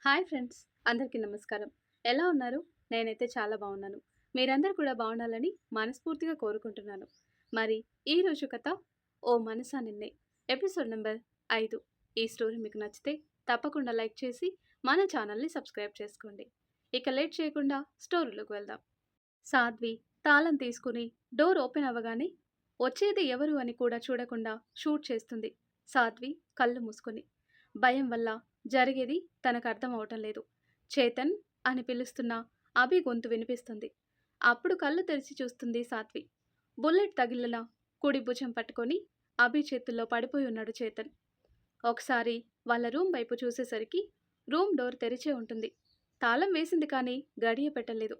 Hi friends, అందరికీ నమస్కారం. ఎలా ఉన్నారు? నేనైతే చాలా బాగున్నాను. మీరందరూ కూడా బాగుండాలని మనస్ఫూర్తిగా కోరుకుంటున్నాను. మరి ఈ రోజు కథ ఓ మనసా నిన్నే ఎపిసోడ్ నెంబర్ 5. ఈ స్టోరీ మీకు నచ్చితే తప్పకుండా లైక్ చేసి మన ఛానల్ని సబ్స్క్రైబ్ చేసుకోండి. ఇక లేట్ చేయకుండా స్టోరీలోకి వెళ్దాం. సాధ్వి తాళం తీసుకుని డోర్ ఓపెన్ అవ్వగానే వచ్చేది ఎవరు అని కూడా చూడకుండా షూట్ చేస్తుంది. సాధ్వి కళ్ళు మూసుకొని. భయం వల్ల జరిగేది తనకు అర్థం అవటం లేదు. చేతన్ అని పిలుస్తున్న అభి గొంతు వినిపిస్తుంది. అప్పుడు కళ్ళు తెరిచి చూస్తుంది సాధ్వి. బుల్లెట్ తగిలిన కుడి భుజం పట్టుకొని అభి చేతుల్లో పడిపోయి ఉన్నాడు చేతన్. ఒకసారి వాళ్ళ రూమ్ వైపు చూసేసరికి రూమ్ డోర్ తెరిచే ఉంటుంది. తాళం వేసింది కానీ గడియ పెట్టలేదు.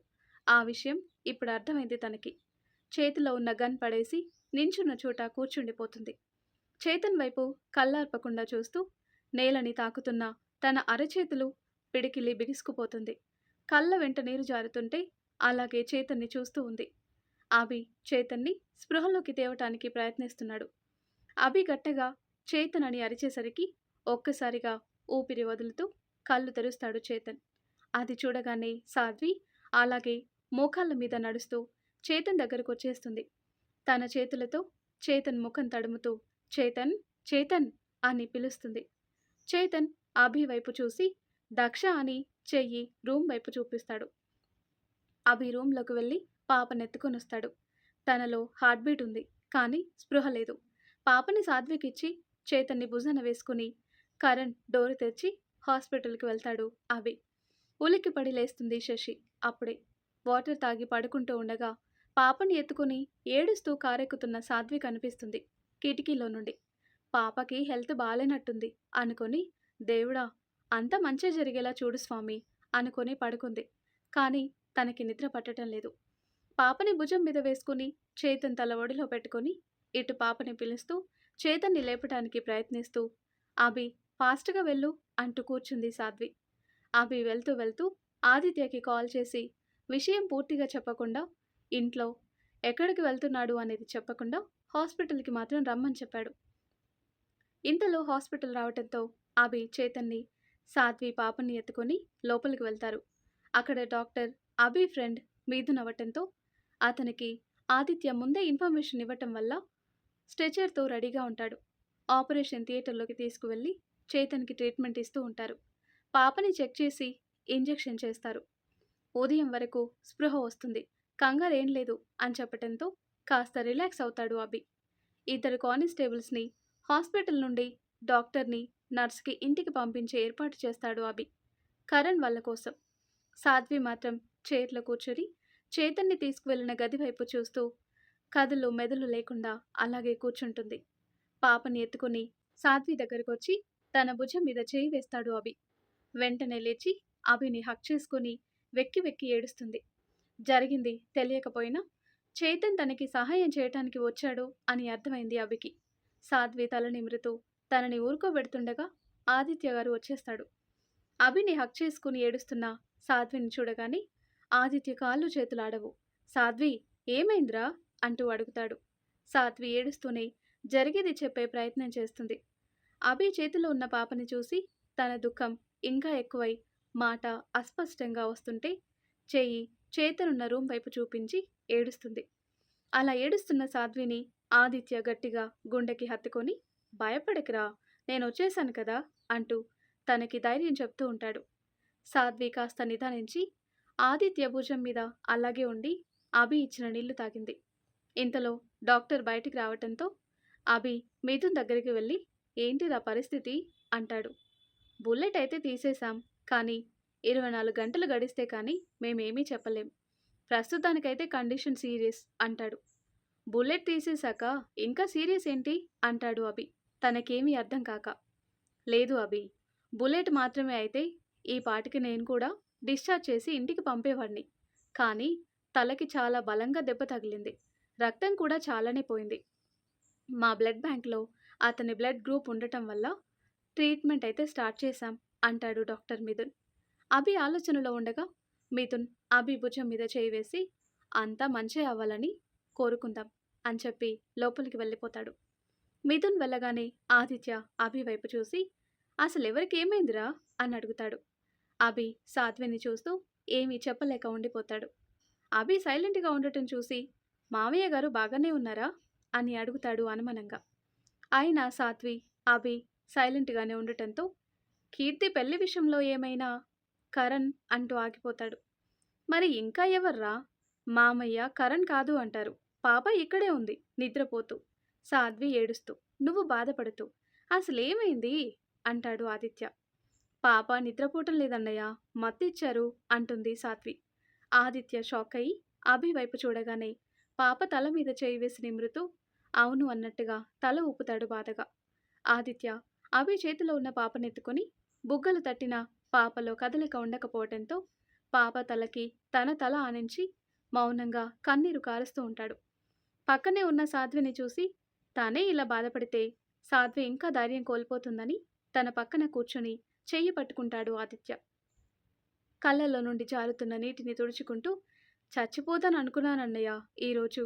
ఆ విషయం ఇప్పుడు అర్థమైంది తనకి. చేతిలో ఉన్న గన్ పడేసి నించున్న చోట కూర్చుండిపోతుంది. చేతన్ వైపు కళ్ళార్పకుండా చూస్తూ నేలని తాకుతున్న తన అరచేతులు పిడికిలి బిగుసుకుపోతుంది. కళ్ళ వెంట నీరు జారుతుంటే అలాగే చేతన్ని చూస్తూ ఉంది. అభి చేతన్ని స్పృహలోకి తేవటానికి ప్రయత్నిస్తున్నాడు. అభి గట్టగా చేతన్ అని అరిచేసరికి ఒక్కసారిగా ఊపిరి వదులుతూ కళ్ళు తెరుస్తాడు చేతన్. అది చూడగానే సాధ్వి అలాగే మోకాళ్ళ మీద నడుస్తూ చేతన్ దగ్గరకు వచ్చేస్తుంది. తన చేతులతో చేతన్ ముఖం తడుముతూ చేతన్ చేతన్ అని పిలుస్తుంది. చేతన్ అభి వైపు చూసి దక్ష అని చెయ్యి రూమ్ వైపు చూపిస్తాడు. అభి రూమ్లోకి వెళ్ళి పాపనెత్తుకొని వస్తాడు. తనలో హార్ట్ బీట్ ఉంది, కానీ స్పృహ లేదు. పాపని సాధ్వికిచ్చి చేతన్ని భుజాన వేసుకుని కరణ్ డోరు తెరిచి హాస్పిటల్కి వెళ్తాడు అభి. ఉలిక్కిపడి లేస్తుంది శశి. అప్పుడే వాటర్ తాగి పడుకుంటూ ఉండగా పాపని ఎత్తుకుని ఏడుస్తూ కారెక్కుతున్న సాధ్వి కనిపిస్తుంది కిటికీలో నుండి. పాపకి హెల్త్ బాలేనట్టుంది అనుకొని దేవుడా అంత మంచి జరిగేలా చూడు స్వామి అనుకొని పడుకుంది. కానీ తనకి నిద్ర పట్టడం లేదు. పాపని భుజం మీద వేసుకుని చేతన్ తల ఒడిలో పెట్టుకొని ఇటు పాపని పిలుస్తూ చేతన్ని లేపటానికి ప్రయత్నిస్తూ అభి ఫాస్ట్గా వెళ్ళు అంటూ కూర్చుంది సాధ్వి. అభి వెళ్తూ వెళ్తూ ఆదిత్యకి కాల్ చేసి విషయం పూర్తిగా చెప్పకుండా, ఇంట్లో ఎక్కడికి వెళ్తున్నాడు అనేది చెప్పకుండా హాస్పిటల్కి మాత్రం రమ్మని చెప్పాడు. ఇంతలో హాస్పిటల్ రావడంతో అభి చేతన్ని సాధ్వి పాపని ఎత్తుకొని లోపలికి వెళ్తారు. అక్కడ డాక్టర్ అభి ఫ్రెండ్ మీదున్ అవ్వటంతో అతనికి ఆదిత్య ముందే ఇన్ఫర్మేషన్ ఇవ్వటం వల్ల స్ట్రెచర్తో రెడీగా ఉంటాడు. ఆపరేషన్ థియేటర్లోకి తీసుకువెళ్ళి చేతన్కి ట్రీట్మెంట్ ఇస్తూ ఉంటారు. పాపని చెక్ చేసి ఇంజెక్షన్ చేస్తారు. ఉదయం వరకు స్పృహ వస్తుంది, కంగారేం లేదు అని చెప్పటంతో కాస్త రిలాక్స్ అవుతాడు అభి. ఇద్దరు కానిస్టేబుల్స్ని హాస్పిటల్ నుండి డాక్టర్ని నర్స్కి ఇంటికి పంపించే ఏర్పాటు చేస్తాడు అభి కరణ్ వాళ్ళ కోసం. సాధ్వి మాత్రం చైర్లో కూర్చొని చేతన్ని తీసుకువెళ్ళిన గది వైపు చూస్తూ కదులు మెదలు లేకుండా అలాగే కూర్చుంటుంది. పాపని ఎత్తుకుని సాధ్వి దగ్గరకు వచ్చి తన భుజం మీద చేయి వేస్తాడు అభి. వెంటనే లేచి అభిని హక్ చేసుకుని వెక్కి వెక్కి ఏడుస్తుంది. జరిగింది తెలియకపోయినా చేతన్ తనకి సహాయం చేయటానికి వచ్చాడు అని అర్థమైంది అభికి. సాధ్వి తల నిమురుతూ తనని ఊరుకోబెడుతుండగా ఆదిత్య గారు వచ్చేస్తాడు. అభిని హక్ చేసుకుని ఏడుస్తున్న సాధ్విని చూడగానే ఆదిత్య కాళ్ళు చేతులు ఆడవు. సాధ్వి ఏమైందిరా అంటూ అడుగుతాడు. సాధ్వి ఏడుస్తూనే జరిగేది చెప్పే ప్రయత్నం చేస్తుంది. అభి చేతిలో ఉన్న పాపని చూసి తన దుఃఖం ఇంకా ఎక్కువై మాట అస్పష్టంగా వస్తుంటే చెయ్యి చేతనున్న రూమ్ వైపు చూపించి ఏడుస్తుంది. అలా ఏడుస్తున్న సాధ్విని ఆదిత్య గట్టిగా గుండెకి హత్తుకొని భయపడకురా, నేను వచ్చేశాను కదా అంటూ తనకి ధైర్యం చెప్తూ ఉంటాడు. సాధ్వి కాస్త నిదానించి ఆదిత్య భుజం మీద అలాగే ఉండి అభి ఇచ్చిన నీళ్లు తాగింది. ఇంతలో డాక్టర్ బయటికి రావటంతో అభి మిథున్ దగ్గరికి వెళ్ళి ఏంటిదా పరిస్థితి అంటాడు. బుల్లెట్ అయితే తీసేశాం, కానీ 24 గంటలు గడిస్తే కానీ మేమేమీ చెప్పలేం. ప్రస్తుతానికైతే కండిషన్ సీరియస్ అంటాడు. బుల్లెట్ తీసేశాక ఇంకా సీరియస్ ఏంటి అంటాడు అభి తనకేమీ అర్థం కాక. లేదు అభి, బుల్లెట్ మాత్రమే అయితే ఈ పాటికి నేను కూడా డిశ్చార్జ్ చేసి ఇంటికి పంపేవాడిని. కానీ తలకి చాలా బలంగా దెబ్బ తగిలింది, రక్తం కూడా చాలానే పోయింది. మా బ్లడ్ బ్యాంక్లో అతని బ్లడ్ గ్రూప్ ఉండటం వల్ల ట్రీట్మెంట్ అయితే స్టార్ట్ చేశాం అంటాడు డాక్టర్ మిథున్. అభి ఆలోచనలో ఉండగా మిథున్ అభి భుజం మీద చేయి వేసి అంతా మంచి అవ్వాలని కోరుకుందాం అని చెప్పి లోపలికి వెళ్ళిపోతాడు. మిథున్ వెళ్ళగానే ఆదిత్య అభి వైపు చూసి అసలు ఎవరికి ఏమైందిరా అని అడుగుతాడు. అభి సాధ్విని చూస్తూ ఏమీ చెప్పలేక ఉండిపోతాడు. అభి సైలెంట్‌గా ఉండటం చూసి, "మావయ్య గారు బాగానే ఉన్నారా?" అని అడుగుతాడు అనుమానంగా. అయినా సాత్వి, అభి సైలెంట్‌గానే ఉండటంతో, "కీర్తి పెళ్లి విషయంలో ఏమైనా?" కరణ్ అంటూ ఆగిపోతాడు. "మరి ఇంకా ఎవర్రా? మామయ్య కరణ్ కాదు అంటారు. పాప ఇక్కడే ఉంది నిద్రపోతూ." సాధ్వి ఏడుస్తూ, "నువ్వు బాధపడుతూ. అసలేమైంది?" అంటాడు ఆదిత్య. "పాప నిద్రపోవటం లేదన్నయ్య, మత్తిచ్చారు" అంటుంది సాత్వి. ఆదిత్య షాక్ అయ్యి అభి వైపు చూడగానే పాప తల మీద చేయి వేసి నిమురుతూ అవును అన్నట్టుగా తల ఊపుతాడు బాధగా. ఆదిత్య అభి చేతిలో ఉన్న పాపనెత్తుకొని బుగ్గలు తట్టిన పాపలో కదలిక ఉండకపోవటంతో పాప తలకి తన తల ఆనించి మౌనంగా కన్నీరు కారుస్తూ ఉంటాడు. పక్కనే ఉన్న సాధ్విని చూసి తానే ఇలా బాధపడితే సాధ్వి ఇంకా ధైర్యం కోల్పోతుందని తన పక్కన కూర్చొని చెయ్యి పట్టుకుంటాడు ఆదిత్య. కళ్ళల్లో నుండి జారుతున్న నీటిని తుడుచుకుంటూ, "చచ్చిపోతాను అనుకున్నానన్నయ్య ఈరోజు.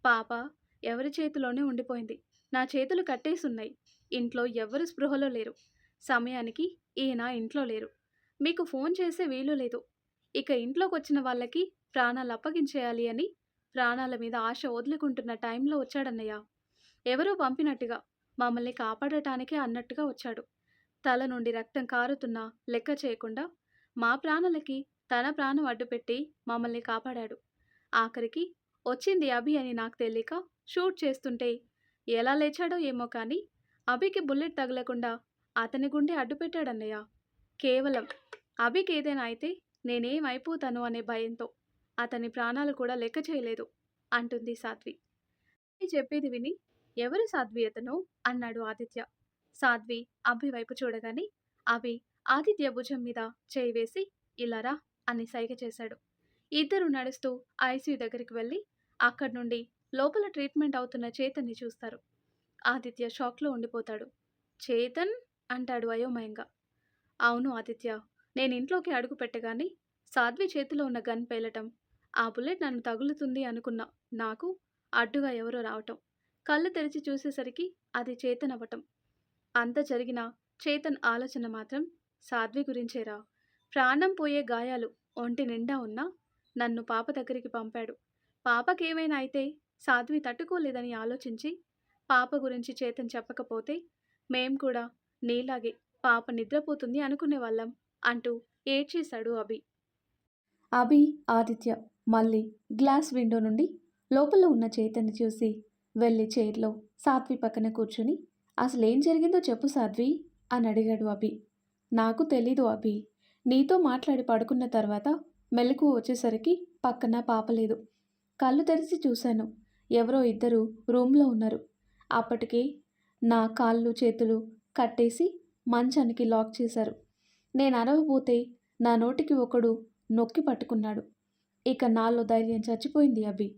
పాప ఎవరి చేతిలోనే ఉండిపోయింది. నా చేతులు కట్టేసున్నాయి. ఇంట్లో ఎవ్వరు స్పృహలో లేరు. సమయానికి ఈయన ఇంట్లో లేరు. మీకు ఫోన్ చేసే వీలు లేదు. ఇక ఇంట్లోకొచ్చిన వాళ్ళకి ప్రాణాలు అప్పగించేయాలి అని ప్రాణాల మీద ఆశ వదులుకుంటున్న టైంలో వచ్చాడన్నయ్య. ఎవరో పంపినట్టుగా, మమ్మల్ని కాపాడటానికే అన్నట్టుగా వచ్చాడు. తల నుండి రక్తం కారుతున్నా లెక్క చేయకుండా మా ప్రాణాలకి తన ప్రాణం అడ్డుపెట్టి మమ్మల్ని కాపాడాడు. ఆఖరికి వచ్చింది అభి అని నాకు తెలియక షూట్ చేస్తుంటే ఎలా లేచాడో ఏమో కానీ అభికి బుల్లెట్ తగలకుండా అతని గుండె అడ్డుపెట్టాడన్నయ్య. కేవలం అభికి ఏదైనా అయితే నేనేమైపోతాను అనే భయంతో అతని ప్రాణాలు కూడా లెక్క చేయలేదు" అంటుంది సాధ్వి. "అభి చెప్పేది విని ఎవరు సాధ్వి అతను?" అన్నాడు ఆదిత్య. సాధ్వి అభి వైపు చూడగానే అభి ఆదిత్య భుజం మీద చేయి వేసి "ఇలా రా" అని సైగ చేశాడు. ఇద్దరు నడుస్తూ ఐసీయూ దగ్గరికి వెళ్ళి అక్కడి నుండి లోపల ట్రీట్మెంట్ అవుతున్న చేతన్ని చూస్తారు. ఆదిత్య షాక్లో ఉండిపోతాడు. "చేతన్?" అంటాడు అయోమయంగా. "అవును ఆదిత్య, నేను ఇంట్లోకి అడుగు పెట్టగానే సాధ్వి చేతిలో ఉన్న గన్ పేలటం, ఆ బుల్లెట్ నన్ను తగులుతుంది అనుకున్నా నాకు అడ్డుగా ఎవరో రావటం, కళ్ళు తెరిచి చూసేసరికి అది చేతన్ అవ్వటం. అంత జరిగినా చేతన్ ఆలోచన మాత్రం సాధ్వి గురించేరా. ప్రాణం పోయే గాయాలు ఒంటి నిండా ఉన్నా నన్ను పాప దగ్గరికి పంపాడు. పాపకేమైనా అయితే సాధ్వి తట్టుకోలేదని ఆలోచించి పాప గురించి చేతన్ చెప్పకపోతే మేం కూడా నీలాగే పాప నిద్రపోతుంది అనుకునేవాళ్ళం" అంటూ ఏడ్చేశాడు అభి. అభి, ఆదిత్య మళ్ళీ గ్లాస్ విండో నుండి లోపల ఉన్న చైతన్య చూసి వెళ్ళి చైర్లో సాధ్వి పక్కన కూర్చుని, "అసలేం జరిగిందో చెప్పు సాధ్వి" అని అడిగాడు అభి. "నాకు తెలీదు అభి. నీతో మాట్లాడి పడుకున్న తర్వాత మెలకువ వచ్చేసరికి పక్కన పాప లేదు. కళ్ళు తెరిచి చూశాను. ఎవరో ఇద్దరు రూమ్లో ఉన్నారు. అప్పటికే నా కాళ్ళు చేతులు కట్టేసి మంచానికి లాక్ చేశారు. నేను అరవబోతే నా నోటికి ఒకడు నొక్కి పట్టుకున్నాడు. ఇక నాలో ధైర్యం చచ్చిపోయింది అభి.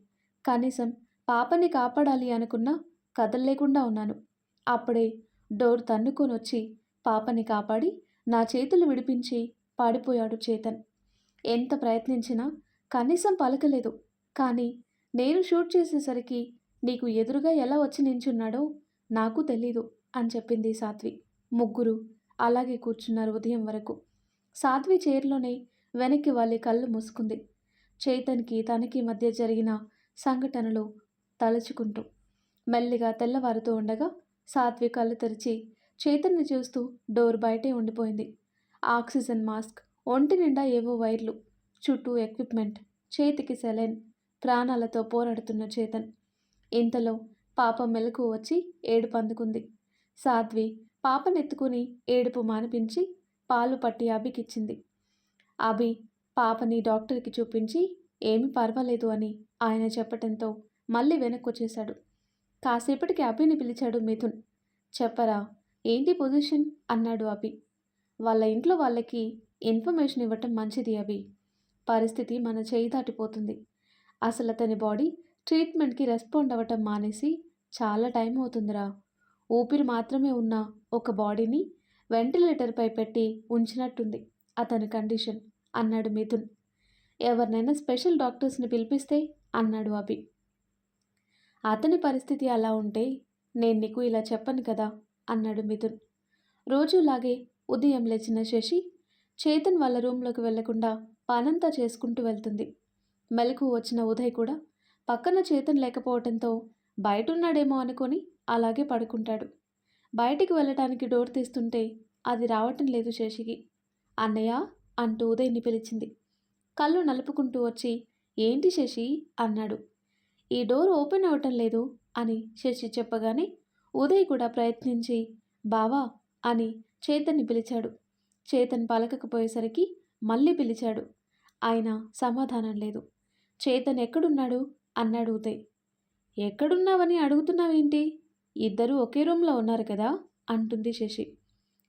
కనీసం పాపని కాపాడాలి అనుకున్నా కదల్లేకుండా ఉన్నాను. అప్పుడే డోర్ తన్నుకొనొచ్చి పాపని కాపాడి నా చేతులు విడిపించి పాడిపోయాడు చేతన్. ఎంత ప్రయత్నించినా కనీసం పలకలేదు. కానీ నేను షూట్ చేసేసరికి నీకు ఎదురుగా ఎలా వచ్చి నించున్నాడో నాకు తెలీదు" అని చెప్పింది సాధ్వి. ముగ్గురు అలాగే కూర్చున్నారు ఉదయం వరకు. సాధ్వి చైర్లోనే వెనక్కి వాలి కళ్ళు మూసుకుంది. చేతన్కి తనకి మధ్య జరిగిన సంఘటనలు తలుచుకుంటూ. మెల్లిగా తెల్లవారుతూ ఉండగా సాత్వి కళ్ళు తెరిచి చేతన్ని చూస్తూ డోర్ బయటే ఉండిపోయింది. ఆక్సిజన్ మాస్క్, ఒంటి నిండా ఏవో వైర్లు, చుట్టూ ఎక్విప్మెంట్, చేతికి సెలైన్, ప్రాణాలతో పోరాడుతున్న చేతన్. ఇంతలో పాప మెలకు వచ్చి ఏడుపు అందుకుంది. సాధ్వి పాపనెత్తుకుని ఏడుపు మానిపించి పాలు పట్టి అభికిచ్చింది. అభి పాపని డాక్టర్కి చూపించి ఏమీ పర్వాలేదు అని ఆయన చెప్పటంతో మళ్ళీ వెనక్కొచ్చేశాడు. కాసేపటికి అభిని పిలిచాడు మిథున్. "చెప్పరా, ఏంటి పొజిషన్" అన్నాడు అభి. "వాళ్ళ ఇంట్లో వాళ్ళకి ఇన్ఫర్మేషన్ ఇవ్వటం మంచిది అభి. పరిస్థితి మన చేయి దాటిపోతుంది. అసలు అతని బాడీ ట్రీట్మెంట్కి రెస్పాండ్ అవ్వటం మానేసి చాలా టైం అవుతుందిరా. ఊపిరి మాత్రమే ఉన్న ఒక బాడీని వెంటిలేటర్పై పెట్టి ఉంచినట్టుంది అతని కండిషన్" అన్నాడు మిథున్. "ఎవరినైనా స్పెషల్ డాక్టర్స్ని పిలిపిస్తే" అన్నాడు అభి. "అతని పరిస్థితి అలా ఉంటే నేను నీకు ఇలా చెప్పను కదా" అన్నాడు మిథున్. రోజులాగే ఉదయం లేచిన శశి చేతన్ వాళ్ళ రూమ్లోకి వెళ్లకుండా పనంతా చేసుకుంటూ వెళ్తుంది. మెలకు వచ్చిన ఉదయ్ కూడా పక్కన చేతన్ లేకపోవడంతో బయటున్నాడేమో అనుకొని అలాగే పడుకుంటాడు. బయటికి వెళ్ళటానికి డోర్ తీస్తుంటే అది రావటం లేదు శశికి. అన్నయ్య అంటూ ఉదయ్ని పిలిచింది. కళ్ళు నలుపుకుంటూ వచ్చి ఏంటి శశి అన్నాడు. ఈ డోర్ ఓపెన్ అవటం లేదు అని శశి చెప్పగానే ఉదయ్ కూడా ప్రయత్నించి బావా అని చేతన్ని పిలిచాడు. చేతన్ పలకకపోయేసరికి మళ్ళీ పిలిచాడు. ఆయన సమాధానం లేదు. చేతన్ ఎక్కడున్నాడు అన్నాడు ఉదయ్. ఎక్కడున్నావని అడుగుతున్నావేంటి? ఇద్దరూ ఒకే రూమ్లో ఉన్నారు కదా అంటుంది శశి.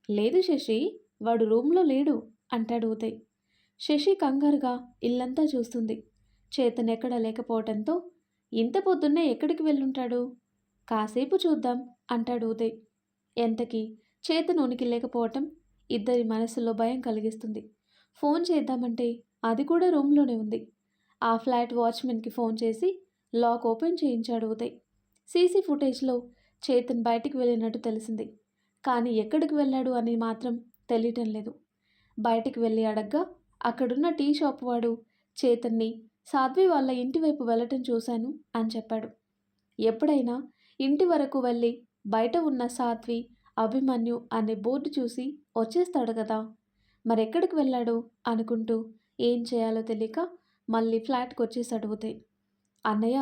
లేదు శశి, వాడు రూమ్లో లేడు అంటాడు ఉదయ్. శశి కంగారుగా ఇల్లంతా చూస్తుంది. చేతన్ ఎక్కడా లేకపోవటంతో ఇంత పొద్దున్నే ఎక్కడికి వెళ్ళుంటాడు? కాసేపు చూద్దాం అంటాడు ఉదయ్. ఎంతకీ చేతన్ ఉనికి లేకపోవటం ఇద్దరి మనసులో భయం కలిగిస్తుంది. ఫోన్ చేద్దామంటే అది కూడా రూమ్లోనే ఉంది. ఆ ఫ్లాట్ వాచ్మెన్కి ఫోన్ చేసి లాక్ ఓపెన్ చేయించాడు ఉదయ్. సీసీ ఫుటేజ్లో చేతన్ బయటికి వెళ్ళినట్టు తెలిసింది. కానీ ఎక్కడికి వెళ్ళాడు అని మాత్రం తెలియటం లేదు. బయటికి వెళ్ళి అడగ్గా అక్కడున్న టీ షాప్ వాడు చేతన్ని సాధ్వి వాళ్ళ ఇంటి వైపు వెళ్ళటం చూశాను అని చెప్పాడు. ఎప్పుడైనా ఇంటి వరకు వెళ్ళి బయట ఉన్న సాధ్వి, అభిమన్యు అనే బోర్డు చూసి వచ్చేస్తాడు కదా, మరెక్కడికి వెళ్ళాడు అనుకుంటూ ఏం చేయాలో తెలియక మళ్ళీ ఫ్లాట్కి వచ్చేసాడు ఉదయ్. అన్నయ్య,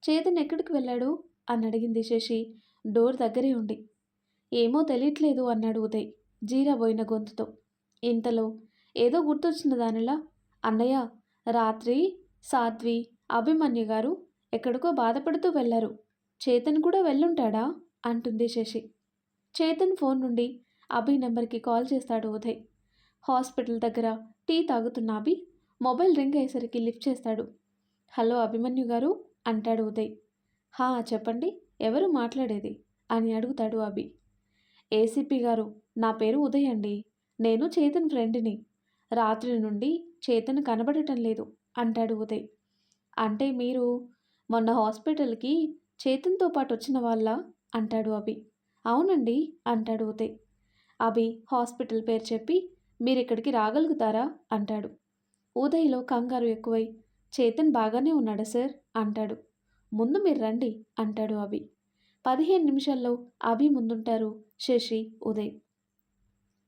చేతన్ ఎక్కడికి వెళ్ళాడు అని అడిగింది శశి డోర్ దగ్గరే ఉండి. ఏమో తెలియట్లేదు అన్నాడు ఉదయ్ జీరాబోయిన గొంతుతో. ఇంతలో ఏదో గుర్తొచ్చిన దానిలా అన్నయ్య, రాత్రి సాధ్వి, అభిమన్యు గారు ఎక్కడికో బాధపడుతూ వెళ్ళారు. చేతన్ కూడా వెళ్ళుంటాడా అంటుంది శశి. చేతన్ ఫోన్ నుండి అభి నెంబర్కి కాల్ చేస్తాడు ఉదయ్. హాస్పిటల్ దగ్గర టీ తాగుతున్న అభి మొబైల్ రింగ్ అయ్యేసరికి లిఫ్ట్ చేస్తాడు. హలో అభిమన్యు గారు అంటాడు ఉదయ్. హా చెప్పండి, ఎవరు మాట్లాడేది అని అడుగుతాడు అభి. ఏసీపీ గారు, నా పేరు ఉదయ్ అండి. నేను చేతన్ ఫ్రెండ్ని. రాత్రి నుండి చేతన్ కనబడటం లేదు అంటాడు ఉదయ్. అంటే మీరు మొన్న హాస్పిటల్కి చేతన్తో పాటు వచ్చిన వాళ్ళ అంటాడు అభి. అవునండి అంటాడు ఉదయ్. అభి హాస్పిటల్ పేరు చెప్పి మీరిక్కడికి రాగలుగుతారా అంటాడు. ఉదయ్లో కంగారు ఎక్కువై చేతన్ బాగానే ఉన్నాడా సార్ అంటాడు. ముందు మీరు రండి అంటాడు అభి. 15 నిమిషాల్లో అభి ముందుంటారు శశి, ఉదయ్.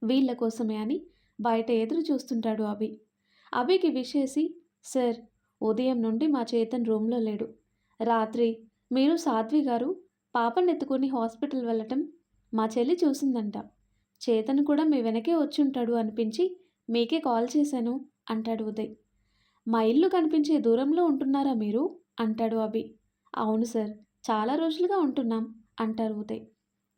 వీళ్ళ కోసమే అని బయట ఎదురు చూస్తుంటాడు అభి. అభికి విషేసి సార్, ఉదయం నుండి మా చేతన్ రూమ్లో లేడు. రాత్రి మీరు సాధ్వి గారు పాపనెత్తుకుని హాస్పిటల్ వెళ్ళటం మా చెల్లి చూసిందంట. చేతన్ కూడా మీ వెనకే వచ్చుంటాడు అనిపించి మీకే కాల్ చేశాను అంటాడు ఉదయ్. మా ఇల్లు కనిపించే దూరంలో ఉంటున్నారా మీరు అంటాడు అభి. అవును సార్, చాలా రోజులుగా ఉంటున్నాం అంటారు ఉదయ్.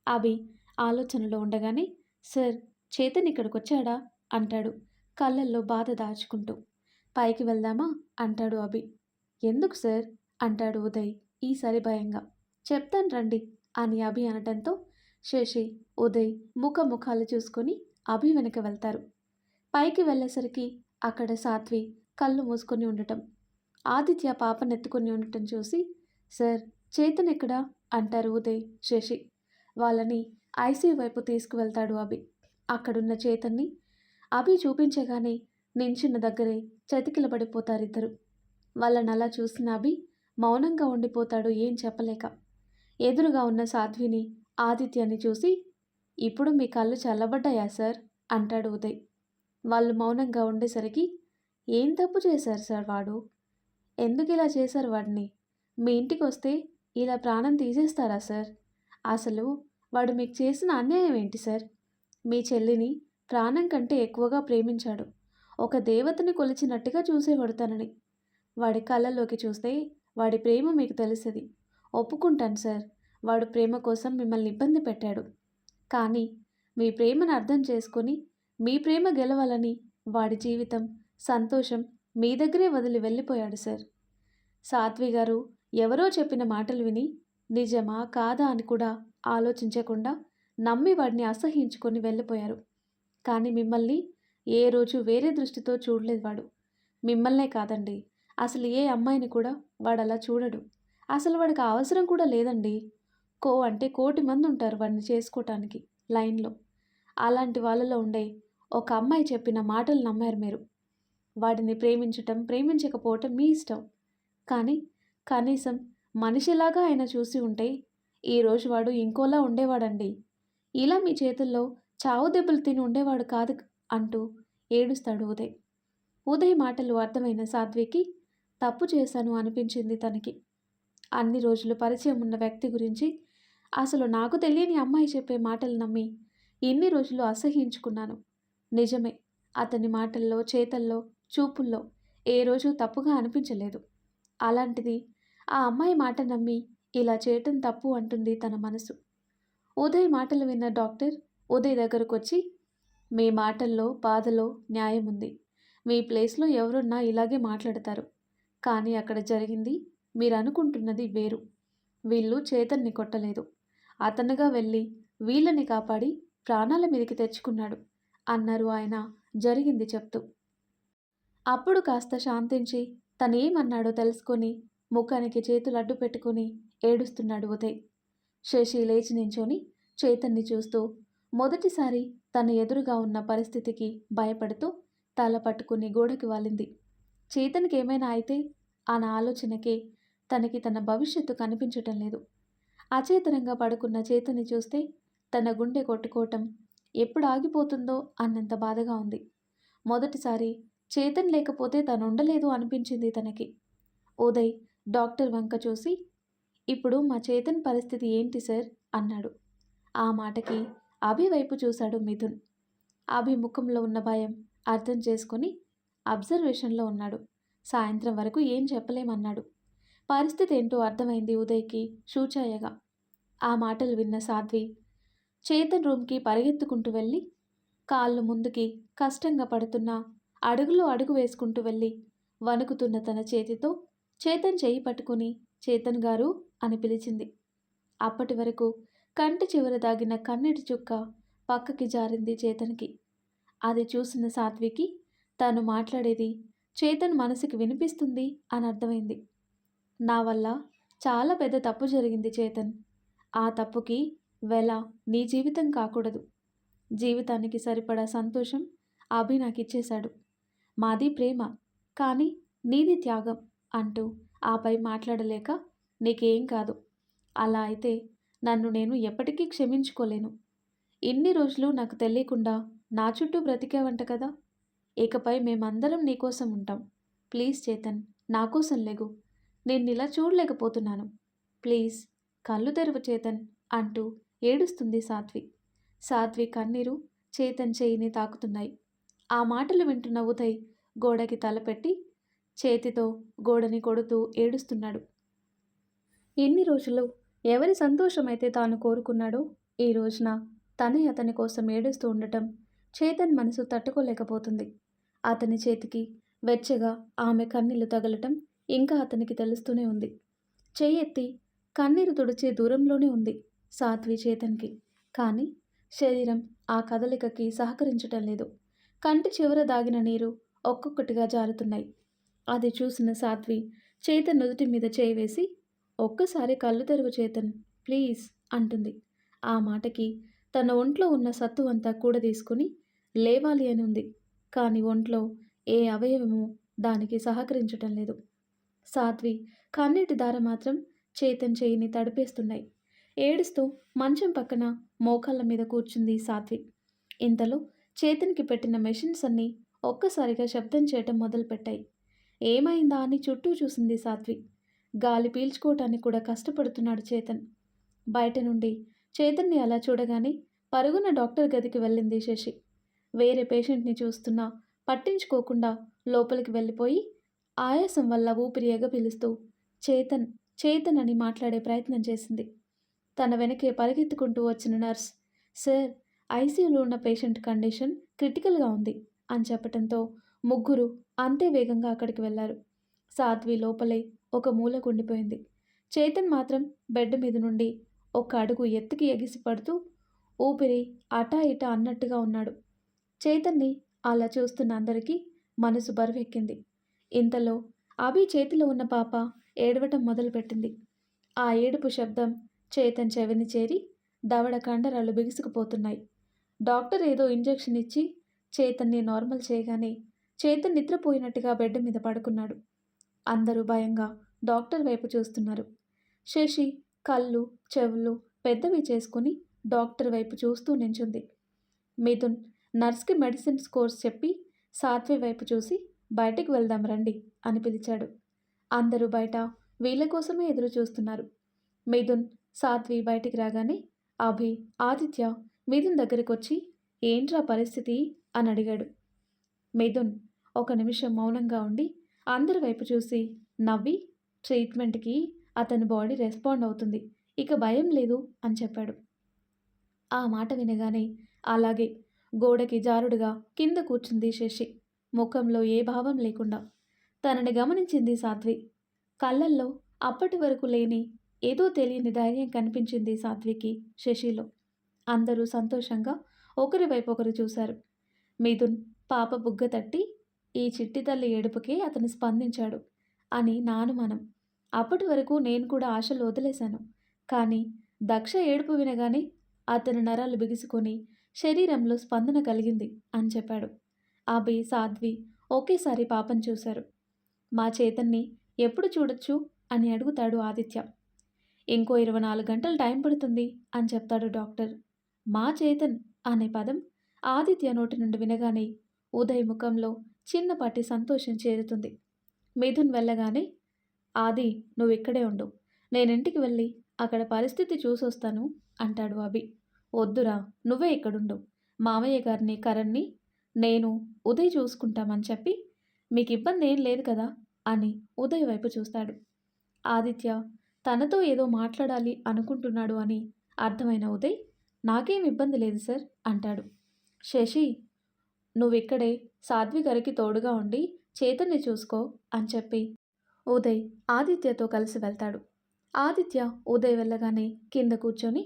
అభి ఆలోచనలో ఉండగానే సార్, చేతన్ ఇక్కడికి వచ్చాడా అంటాడు కళ్ళల్లో బాధ దాచుకుంటూ. పైకి వెళ్దామా అంటాడు అభి. ఎందుకు సార్ అంటాడు ఉదయ్ ఈసారి భయంగా. చెప్తాను రండి అని అభి అనటంతో శశి, ఉదయ్ ముఖాలు చూసుకొని అభి వెనక వెళ్తారు. పైకి వెళ్ళేసరికి అక్కడ సాత్వి కళ్ళు మూసుకొని ఉండటం, ఆదిత్య పాపనెత్తుకొని ఉండటం చూసి సార్, చేతన్ ఎక్కడా అంటారు ఉదయ్, శశి. వాళ్ళని ఐసీయూ వైపు తీసుకువెళ్తాడు అభి. అక్కడున్న చేతన్ని అభి చూపించగానే నించున్న దగ్గరే చతికిలబడిపోతారిద్దరు. వాళ్ళని అలా చూసిన అభి మౌనంగా ఉండిపోతాడు ఏం చెప్పలేక. ఎదురుగా ఉన్న సాధ్విని, ఆదిత్యాన్ని చూసి ఇప్పుడు మీ కళ్ళు చల్లబడ్డాయా సార్ అంటాడు ఉదయ్. వాళ్ళు మౌనంగా ఉండేసరికి ఏం తప్పు చేశారు సార్ వాడు? ఎందుకు ఇలా చేశారు వాడిని? మీ ఇంటికి వస్తే ఇలా ప్రాణం తీసేస్తారా సార్? అసలు వాడు మీకు చేసిన అన్యాయం ఏంటి సార్? మీ చెల్లిని ప్రాణం కంటే ఎక్కువగా ప్రేమించాడు. ఒక దేవతని కొలిచినట్టుగా చూసేవాడు తనని. వాడి కళ్ళల్లోకి చూస్తే వాడి ప్రేమ మీకు తెలుస్తుంది. ఒప్పుకుంటాను సార్, వాడు ప్రేమ కోసం మిమ్మల్ని ఇబ్బంది పెట్టాడు. కానీ మీ ప్రేమను అర్థం చేసుకొని మీ ప్రేమ గెలవాలని వాడి జీవితం, సంతోషం మీ దగ్గరే వదిలి వెళ్ళిపోయాడు సార్. సాత్వి గారు ఎవరో చెప్పిన మాటలు విని నిజమా కాదా అని కూడా ఆలోచించకుండా నమ్మి వాడిని అసహించుకొని వెళ్ళిపోయారు. కానీ మిమ్మల్ని ఏ రోజు వేరే దృష్టితో చూడలేదు వాడు. మిమ్మల్నే కాదండి, అసలు ఏ అమ్మాయిని కూడా వాడు అలా చూడడు. అసలు వాడికి అవసరం కూడా లేదండి. అంటే 1,000,000 మంది ఉంటారు వాడిని చేసుకోవటానికి లైన్లో. అలాంటి వాళ్ళలో ఉండే ఒక అమ్మాయి చెప్పిన మాటలు నమ్మారు మీరు. వాడిని ప్రేమించటం, ప్రేమించకపోవటం మీ ఇష్టం. కానీ కనీసం మనిషిలాగా ఆయన చూసి ఉంటే ఈరోజు వాడు ఇంకోలా ఉండేవాడండి. ఇలా మీ చేతుల్లో చావు దెబ్బలు తిని ఉండేవాడు కాదు అంటూ ఏడుస్తాడు ఉదయ్. ఉదయ్ మాటలు అర్థమైన సాధ్వికి తప్పు చేశాను అనిపించింది తనకి. అన్ని రోజులు పరిచయం ఉన్న వ్యక్తి గురించి అసలు నాకు తెలియని అమ్మాయి చెప్పే మాటలు నమ్మి ఇన్ని రోజులు అసహ్యించుకున్నాను. నిజమే, అతని మాటల్లో, చేతల్లో, చూపుల్లో ఏ రోజు తప్పుగా అనిపించలేదు. అలాంటిది ఆ అమ్మాయి మాట నమ్మి ఇలా చేయటం తప్పు అంటుంది తన మనసు. ఉదయ్ మాటలు విన్న డాక్టర్ ఉదయ్ దగ్గరకొచ్చి, మీ మాటల్లో, బాధలో న్యాయం ఉంది. మీ ప్లేస్లో ఎవరున్నా ఇలాగే మాట్లాడతారు. కానీ అక్కడ జరిగింది మీరు అనుకుంటున్నది వేరు. వీళ్ళు చేతన్ని కొట్టలేదు. అతనుగా వెళ్ళి వీళ్ళని కాపాడి ప్రాణాల మీదకి తెచ్చుకున్నాడు అన్నారు ఆయన జరిగింది చెప్తూ. అప్పుడు కాస్త శాంతించి తనేమన్నాడో తెలుసుకొని ముఖానికి చేతులు అడ్డు పెట్టుకుని ఏడుస్తున్నాడు ఉదయ్. శశి లేచి నించొని చేతన్ని చూస్తూ మొదటిసారి తన ఎదురుగా ఉన్న పరిస్థితికి భయపడుతూ తల పట్టుకుని గోడకి వాలింది. చేతన్కి ఏమైనా అయితే అన్న ఆలోచనకే తనకి తన భవిష్యత్తు కనిపించటం లేదు. అచేతనంగా పడుకున్న చేతన్ని చూస్తే తన గుండె కొట్టుకోవటం ఎప్పుడు ఆగిపోతుందో అన్నంత బాధగా ఉంది. మొదటిసారి చేతన్ లేకపోతే తను ఉండలేదు అనిపించింది తనకి. ఉదయ్ డాక్టర్ వంక చూసి, ఇప్పుడు మా చేతన్ పరిస్థితి ఏంటి సార్ అన్నాడు. ఆ మాటకి అభి వైపు చూశాడు మిథున్. అభి ముఖంలో ఉన్న భయం అర్థం చేసుకుని అబ్జర్వేషన్లో ఉన్నాడు. సాయంత్రం వరకు ఏం చెప్పలేమన్నాడు. పరిస్థితి ఏంటో అర్థమైంది ఉదయ్కి షూచాయగా. ఆ మాటలు విన్న సాధ్వి చేతన్ రూమ్కి పరిగెత్తుకుంటూ వెళ్ళి కాళ్ళు ముందుకి కష్టంగా పడుతున్నా అడుగులో అడుగు వేసుకుంటూ వెళ్ళి వణుకుతున్న తన చేతితో చేతన్ చేయి పట్టుకుని చేతన్ గారు అని పిలిచింది. అప్పటి వరకు కంటి చివర దాగిన కన్నీటి చుక్క పక్కకి జారింది చేతన్కి. అది చూసిన సాధ్వికి తాను మాట్లాడేది చేతన్ మనసుకి వినిపిస్తుంది అని అర్థమైంది. నా వల్ల చాలా పెద్ద తప్పు జరిగింది చేతన్. ఆ తప్పుకి వెల నీ జీవితం కాకూడదు. జీవితానికి సరిపడా సంతోషం అభి నాకిచ్చేశాడు. మాది ప్రేమ, కానీ నీది త్యాగం అంటూ ఆపై మాట్లాడలేక నీకేం కాదు. అలా అయితే నన్ను నేను ఎప్పటికీ క్షమించుకోలేను. ఇన్ని రోజులు నాకు తెలియకుండా నా చుట్టూ బ్రతికేవంట కదా. ఇకపై మేమందరం నీకోసం ఉంటాం. ప్లీజ్ చేతన్, నా కోసం లెగు. నిన్నిలా చూడలేకపోతున్నాను. ప్లీజ్ కళ్ళు తెరువు చేతన్ అంటూ ఏడుస్తుంది సాధ్వి. సాధ్వి కన్నీరు చేతన్ చేయిని తాకుతున్నాయి. ఆ మాటలు వింటున్న ఉదయ్ గోడకి తలపెట్టి చేతితో గోడని కొడుతూ ఏడుస్తున్నాడు. ఎన్ని రోజులు ఎవరి సంతోషమైతే తాను కోరుకున్నాడో ఈ రోజున తనే అతని కోసం ఏడుస్తూ ఉండటం చేతన్ మనసు తట్టుకోలేకపోతుంది. అతని చేతికి వెచ్చగా ఆమె కన్నీళ్లు తగలటం ఇంకా అతనికి తెలుస్తూనే ఉంది. చెయ్యెత్తి కన్నీరు తుడిచే దూరంలోనే ఉంది సాధ్వి చేతన్కి. కానీ శరీరం ఆ కదలికకి సహకరించటం లేదు. కంటి చివర దాగిన నీరు ఒక్కొక్కటిగా జారుతున్నాయి. అది చూసిన సాధ్వి చేతన్ నుదుటి మీద చేయి వేసి, ఒక్కసారి కళ్ళు తెరువు చేతన్ ప్లీజ్ అంటుంది. ఆ మాటకి తన ఒంట్లో ఉన్న సత్తు అంతా కూడా తీసుకుని లేవాలి అని ఉంది. కానీ ఒంట్లో ఏ అవయవము దానికి సహకరించటం లేదు. సాధ్వి కన్నీటి దార మాత్రం చేతన్ చేయిని తడిపేస్తున్నాయి. ఏడుస్తూ మంచం పక్కన మోకాళ్ళ మీద కూర్చుంది సాధ్వి. ఇంతలో చేతన్కి పెట్టిన మెషిన్స్ అన్నీ ఒక్కసారిగా శబ్దం చేయటం మొదలుపెట్టాయి. ఏమైందా అని చుట్టూ చూసింది సాధ్వి. గాలి పీల్చుకోవటానికి కూడా కష్టపడుతున్నాడు చేతన్. బయట నుండి చేతన్ని అలా చూడగానే పరుగున డాక్టర్ గదికి వెళ్ళింది శశి. వేరే పేషెంట్ని చూస్తున్నా పట్టించుకోకుండా లోపలికి వెళ్ళిపోయి ఆయాసం వల్ల ఊపిరి ఎగపిలుస్తూ చేతన్ చేతన్ అని మాట్లాడే ప్రయత్నం చేసింది. తన వెనకే పరిగెత్తుకుంటూ వచ్చిన నర్స్, సార్ ఐసీయూలో ఉన్న పేషెంట్ కండిషన్ క్రిటికల్గా ఉంది అని చెప్పడంతో ముగ్గురు అంతే వేగంగా అక్కడికి వెళ్ళారు. సాధ్వి లోపలే ఒక మూలకు ఉండిపోయింది. చేతన్ మాత్రం బెడ్ మీద నుండి ఒక అడుగు ఎత్తుకి ఎగిసి పడుతూ ఊపిరి అటా ఇటా అన్నట్టుగా ఉన్నాడు. చేతన్ని అలా చూస్తున్న అందరికీ మనసు బరువెక్కింది. ఇంతలో అభి చేతిలో ఉన్న పాప ఏడవటం మొదలుపెట్టింది. ఆ ఏడుపు శబ్దం చేతన్ చెవిని చేరి దవడ కండరాలు బిగుసుకుపోతున్నాయి. డాక్టర్ ఏదో ఇంజెక్షన్ ఇచ్చి చేతన్ని నార్మల్ చేయగానే చేతన్ నిద్రపోయినట్టుగా బెడ్ మీద పడుకున్నాడు. అందరూ భయంగా డాక్టర్ వైపు చూస్తున్నారు. శశి కళ్ళు, చెవులు పెద్దవి చేసుకుని డాక్టర్ వైపు చూస్తూ నించుంది. మిథున్ నర్స్కి మెడిసిన్స్ కోర్స్ చెప్పి సాత్వి వైపు చూసి బయటికి వెళ్దాం రండి అని పిలిచాడు. అందరూ బయట వీళ్ళ కోసమే ఎదురు చూస్తున్నారు. మిథున్, సాత్వి బయటికి రాగానే అభి, ఆదిత్య మిథున్ దగ్గరికి వచ్చి ఏంట్రా పరిస్థితి అని అడిగాడు. మిథున్ ఒక నిమిషం మౌనంగా ఉండి అందరి వైపు చూసి నవ్వి ట్రీట్మెంట్కి అతని బాడీ రెస్పాండ్ అవుతుంది, ఇక భయం లేదు అని చెప్పాడు. ఆ మాట వినగానే అలాగే గోడకి జారుడుగా కింద కూర్చుంది శశి, ముఖంలో ఏ భావం లేకుండా. తనని గమనించింది సాత్వి. కళ్ళల్లో అప్పటి వరకు లేని ఏదో తెలియని ధైర్యం కనిపించింది సాత్వికి శశిలో. అందరూ సంతోషంగా ఒకరి వైపు ఒకరు చూశారు. మిథున్ పాప బుగ్గ తట్టి ఈ చిట్టి తల్లి ఏడుపుకే అతను స్పందించాడు అని నా అనుమానం. అప్పటి వరకు నేను కూడా ఆశలు వదిలేశాను. కానీ దక్ష ఏడుపు వినగానే అతని నరాలు బిగుసుకొని శరీరంలో స్పందన కలిగింది అని చెప్పాడు. అభి, సాధ్వి ఒకేసారి పాపను చూశారు. మా చేతన్ని ఎప్పుడు చూడొచ్చు అని అడుగుతాడు ఆదిత్య. ఇంకో 24 గంటలు టైం పడుతుంది అని చెప్తాడు డాక్టర్. మా చేతన్ అనే పదం ఆదిత్య నోటి నుండి వినగానే ఉదయ్ ముఖంలో చిన్నపాటి సంతోషం చేరుతుంది. మిథున్ వెళ్ళగానే ఆది నువ్వు ఇక్కడే ఉండు, నేనింటికి వెళ్ళి అక్కడ పరిస్థితి చూసొస్తాను అంటాడు అభి. వద్దురా, నువ్వే ఇక్కడుండు, మామయ్య గారిని కరణ్ని నేను ఉదయ్ చూసుకుంటామని చెప్పి మీకు ఇబ్బంది ఏం లేదు కదా అని ఉదయ్ వైపు చూస్తాడు. ఆదిత్య తనతో ఏదో మాట్లాడాలి అనుకుంటున్నాడు అని అర్థమైన ఉదయ్ నాకేం ఇబ్బంది లేదు సార్ అంటాడు. శశి నువ్విక్కడే సాధ్వి గారికి తోడుగా ఉండి చేతన్ని చూసుకో అని చెప్పి ఉదయ్ ఆదిత్యతో కలిసి వెళ్తాడు. ఆదిత్య ఉదయ్ వెళ్ళగానే కింద కూర్చొని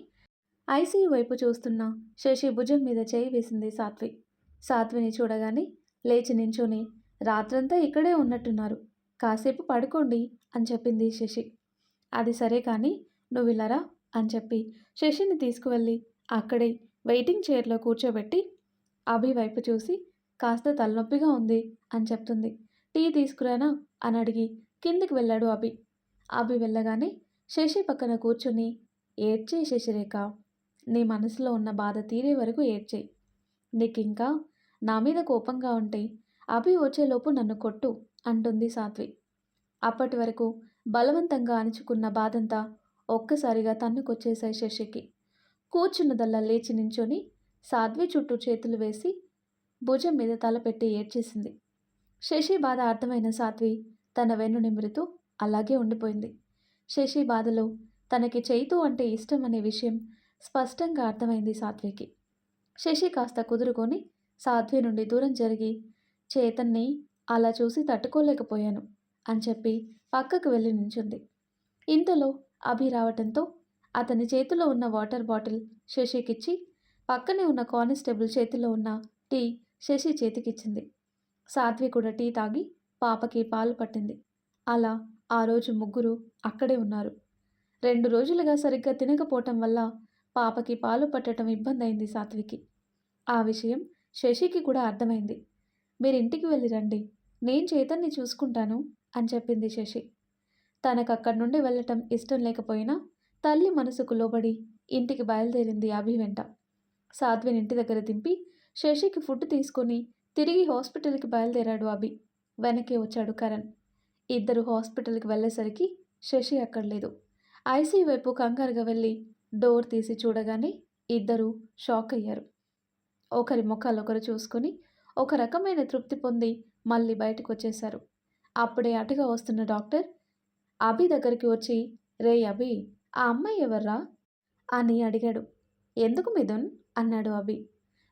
ఐసీయూ వైపు చూస్తున్న శశి భుజం మీద చేయి వేసింది సాత్వి. సాత్విని చూడగానే లేచి నించొని రాత్రంతా ఇక్కడే ఉన్నట్టున్నారు, కాసేపు పడుకోండి అని చెప్పింది శశి. అది సరే కానీ నువ్వు ఇలారా అని చెప్పి శశిని తీసుకువెళ్ళి అక్కడే వెయిటింగ్ చైర్లో కూర్చోబెట్టి అభి వైపు చూసి కాస్త తలనొప్పిగా ఉంది అని చెప్తుంది. టీ తీసుకురానా అని అడిగి కిందికి వెళ్ళాడు అభి. అభి వెళ్ళగానే శశి పక్కన కూర్చొని ఏడ్చేయి శశిరేఖ, నీ మనసులో ఉన్న బాధ తీరే వరకు ఏడ్చేయి, నీకింకా నా మీద కోపంగా ఉంటే అభి వచ్చేలోపు నన్ను కొట్టు అంటుంది సాత్వి. అప్పటి వరకు బలవంతంగా అణుచుకున్న బాధంతా ఒక్కసారిగా తన్నుకొచ్చేశాయి శశికి. కూర్చున్నదల్లా లేచి నించొని సాధ్వి చుట్టూ చేతులు వేసి భుజం మీద తల పెట్టి ఏడ్చేసింది. శశి బాధ అర్థమైన సాధ్వి తన వెన్ను నిమురుతూ అలాగే ఉండిపోయింది. శశి బాధలో తనకి చైతు అంటే ఇష్టం అనే విషయం స్పష్టంగా అర్థమైంది సాధ్వికి. శశి కాస్త కుదురుకొని సాధ్వి నుండి దూరం జరిగి చేతన్ని అలా చూసి తట్టుకోలేకపోయాను అని చెప్పి పక్కకు వెళ్ళి నించుంది. ఇంతలో అభి రావటంతో అతని చేతిలో ఉన్న వాటర్ బాటిల్ శశికిచ్చి పక్కనే ఉన్న కానిస్టేబుల్ చేతిలో ఉన్న టీ శశి చేతికిచ్చింది. సాధ్వి కూడా టీ తాగి పాపకి పాలు పట్టింది. అలా ఆ రోజు ముగ్గురు అక్కడే ఉన్నారు. 2 రోజులుగా సరిగ్గా తినకపోవటం వల్ల పాపకి పాలు పట్టడం ఇబ్బంది అయింది సాత్వికి. ఆ విషయం శశికి కూడా అర్థమైంది. మీరింటికి వెళ్ళి రండి, నేను చేతన్ని చూసుకుంటాను అని చెప్పింది శశి. తనకక్కడి నుండి వెళ్ళటం ఇష్టం లేకపోయినా తల్లి మనసుకు లోబడి ఇంటికి బయలుదేరింది అభి వెంట. సాధ్విని ఇంటి దగ్గర దింపి శశికి ఫుడ్ తీసుకొని తిరిగి హాస్పిటల్కి బయలుదేరాడు అభి. వెనకే వచ్చాడు కరణ్. ఇద్దరు హాస్పిటల్కి వెళ్ళేసరికి శశి అక్కడ లేదు. ఐసీయూ వైపు కంగారుగా వెళ్ళి డోర్ తీసి చూడగానే ఇద్దరూ షాక్ అయ్యారు. ఒకరి ముఖాలు ఒకరు చూసుకొని ఒక రకమైన తృప్తి పొంది మళ్ళీ బయటకు వచ్చేశారు. అప్పుడే అటుగా వస్తున్న డాక్టర్ అభి దగ్గరికి వచ్చి రే అభి, ఆ అమ్మాయి ఎవర్రా అని అడిగాడు. ఎందుకు మిథున్ అన్నాడు అభి.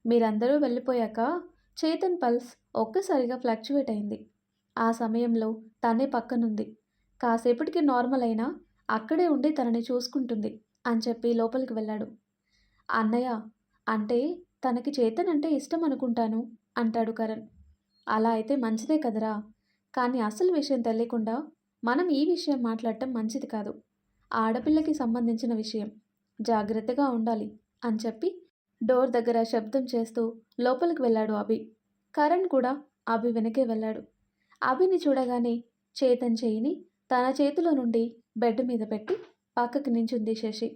మీరందరూ వెళ్ళిపోయాక చేతన్ పల్స్ ఒక్కసారిగా ఫ్లక్చువేట్ అయింది. ఆ సమయంలో తనే పక్కనుంది, కాసేపటికి నార్మల్ అయినా అక్కడే ఉండి తనని చూసుకుంటుంది అని చెప్పి లోపలికి వెళ్ళాడు. అన్నయ్య అంటే తనకి చేతన్ అంటే ఇష్టం అనుకుంటాను అంటాడు కరణ్. అలా అయితే మంచిదే కదరా, కానీ అసలు విషయం తెలియకుండా మనం ఈ విషయం మాట్లాడటం మంచిది కాదు, ఆడపిల్లకి సంబంధించిన విషయం, జాగ్రత్తగా ఉండాలి అని చెప్పి డోర్ దగ్గర శబ్దం చేస్తూ లోపలికి వెళ్ళాడు అభి. కరణ్ కూడా అభి వెనకే వెళ్ళాడు. అభిని చూడగానే చేతన్ చెయ్యిని తన చేతిలో నుండి బెడ్ మీద పెట్టి పక్కకి నించుంది శశి.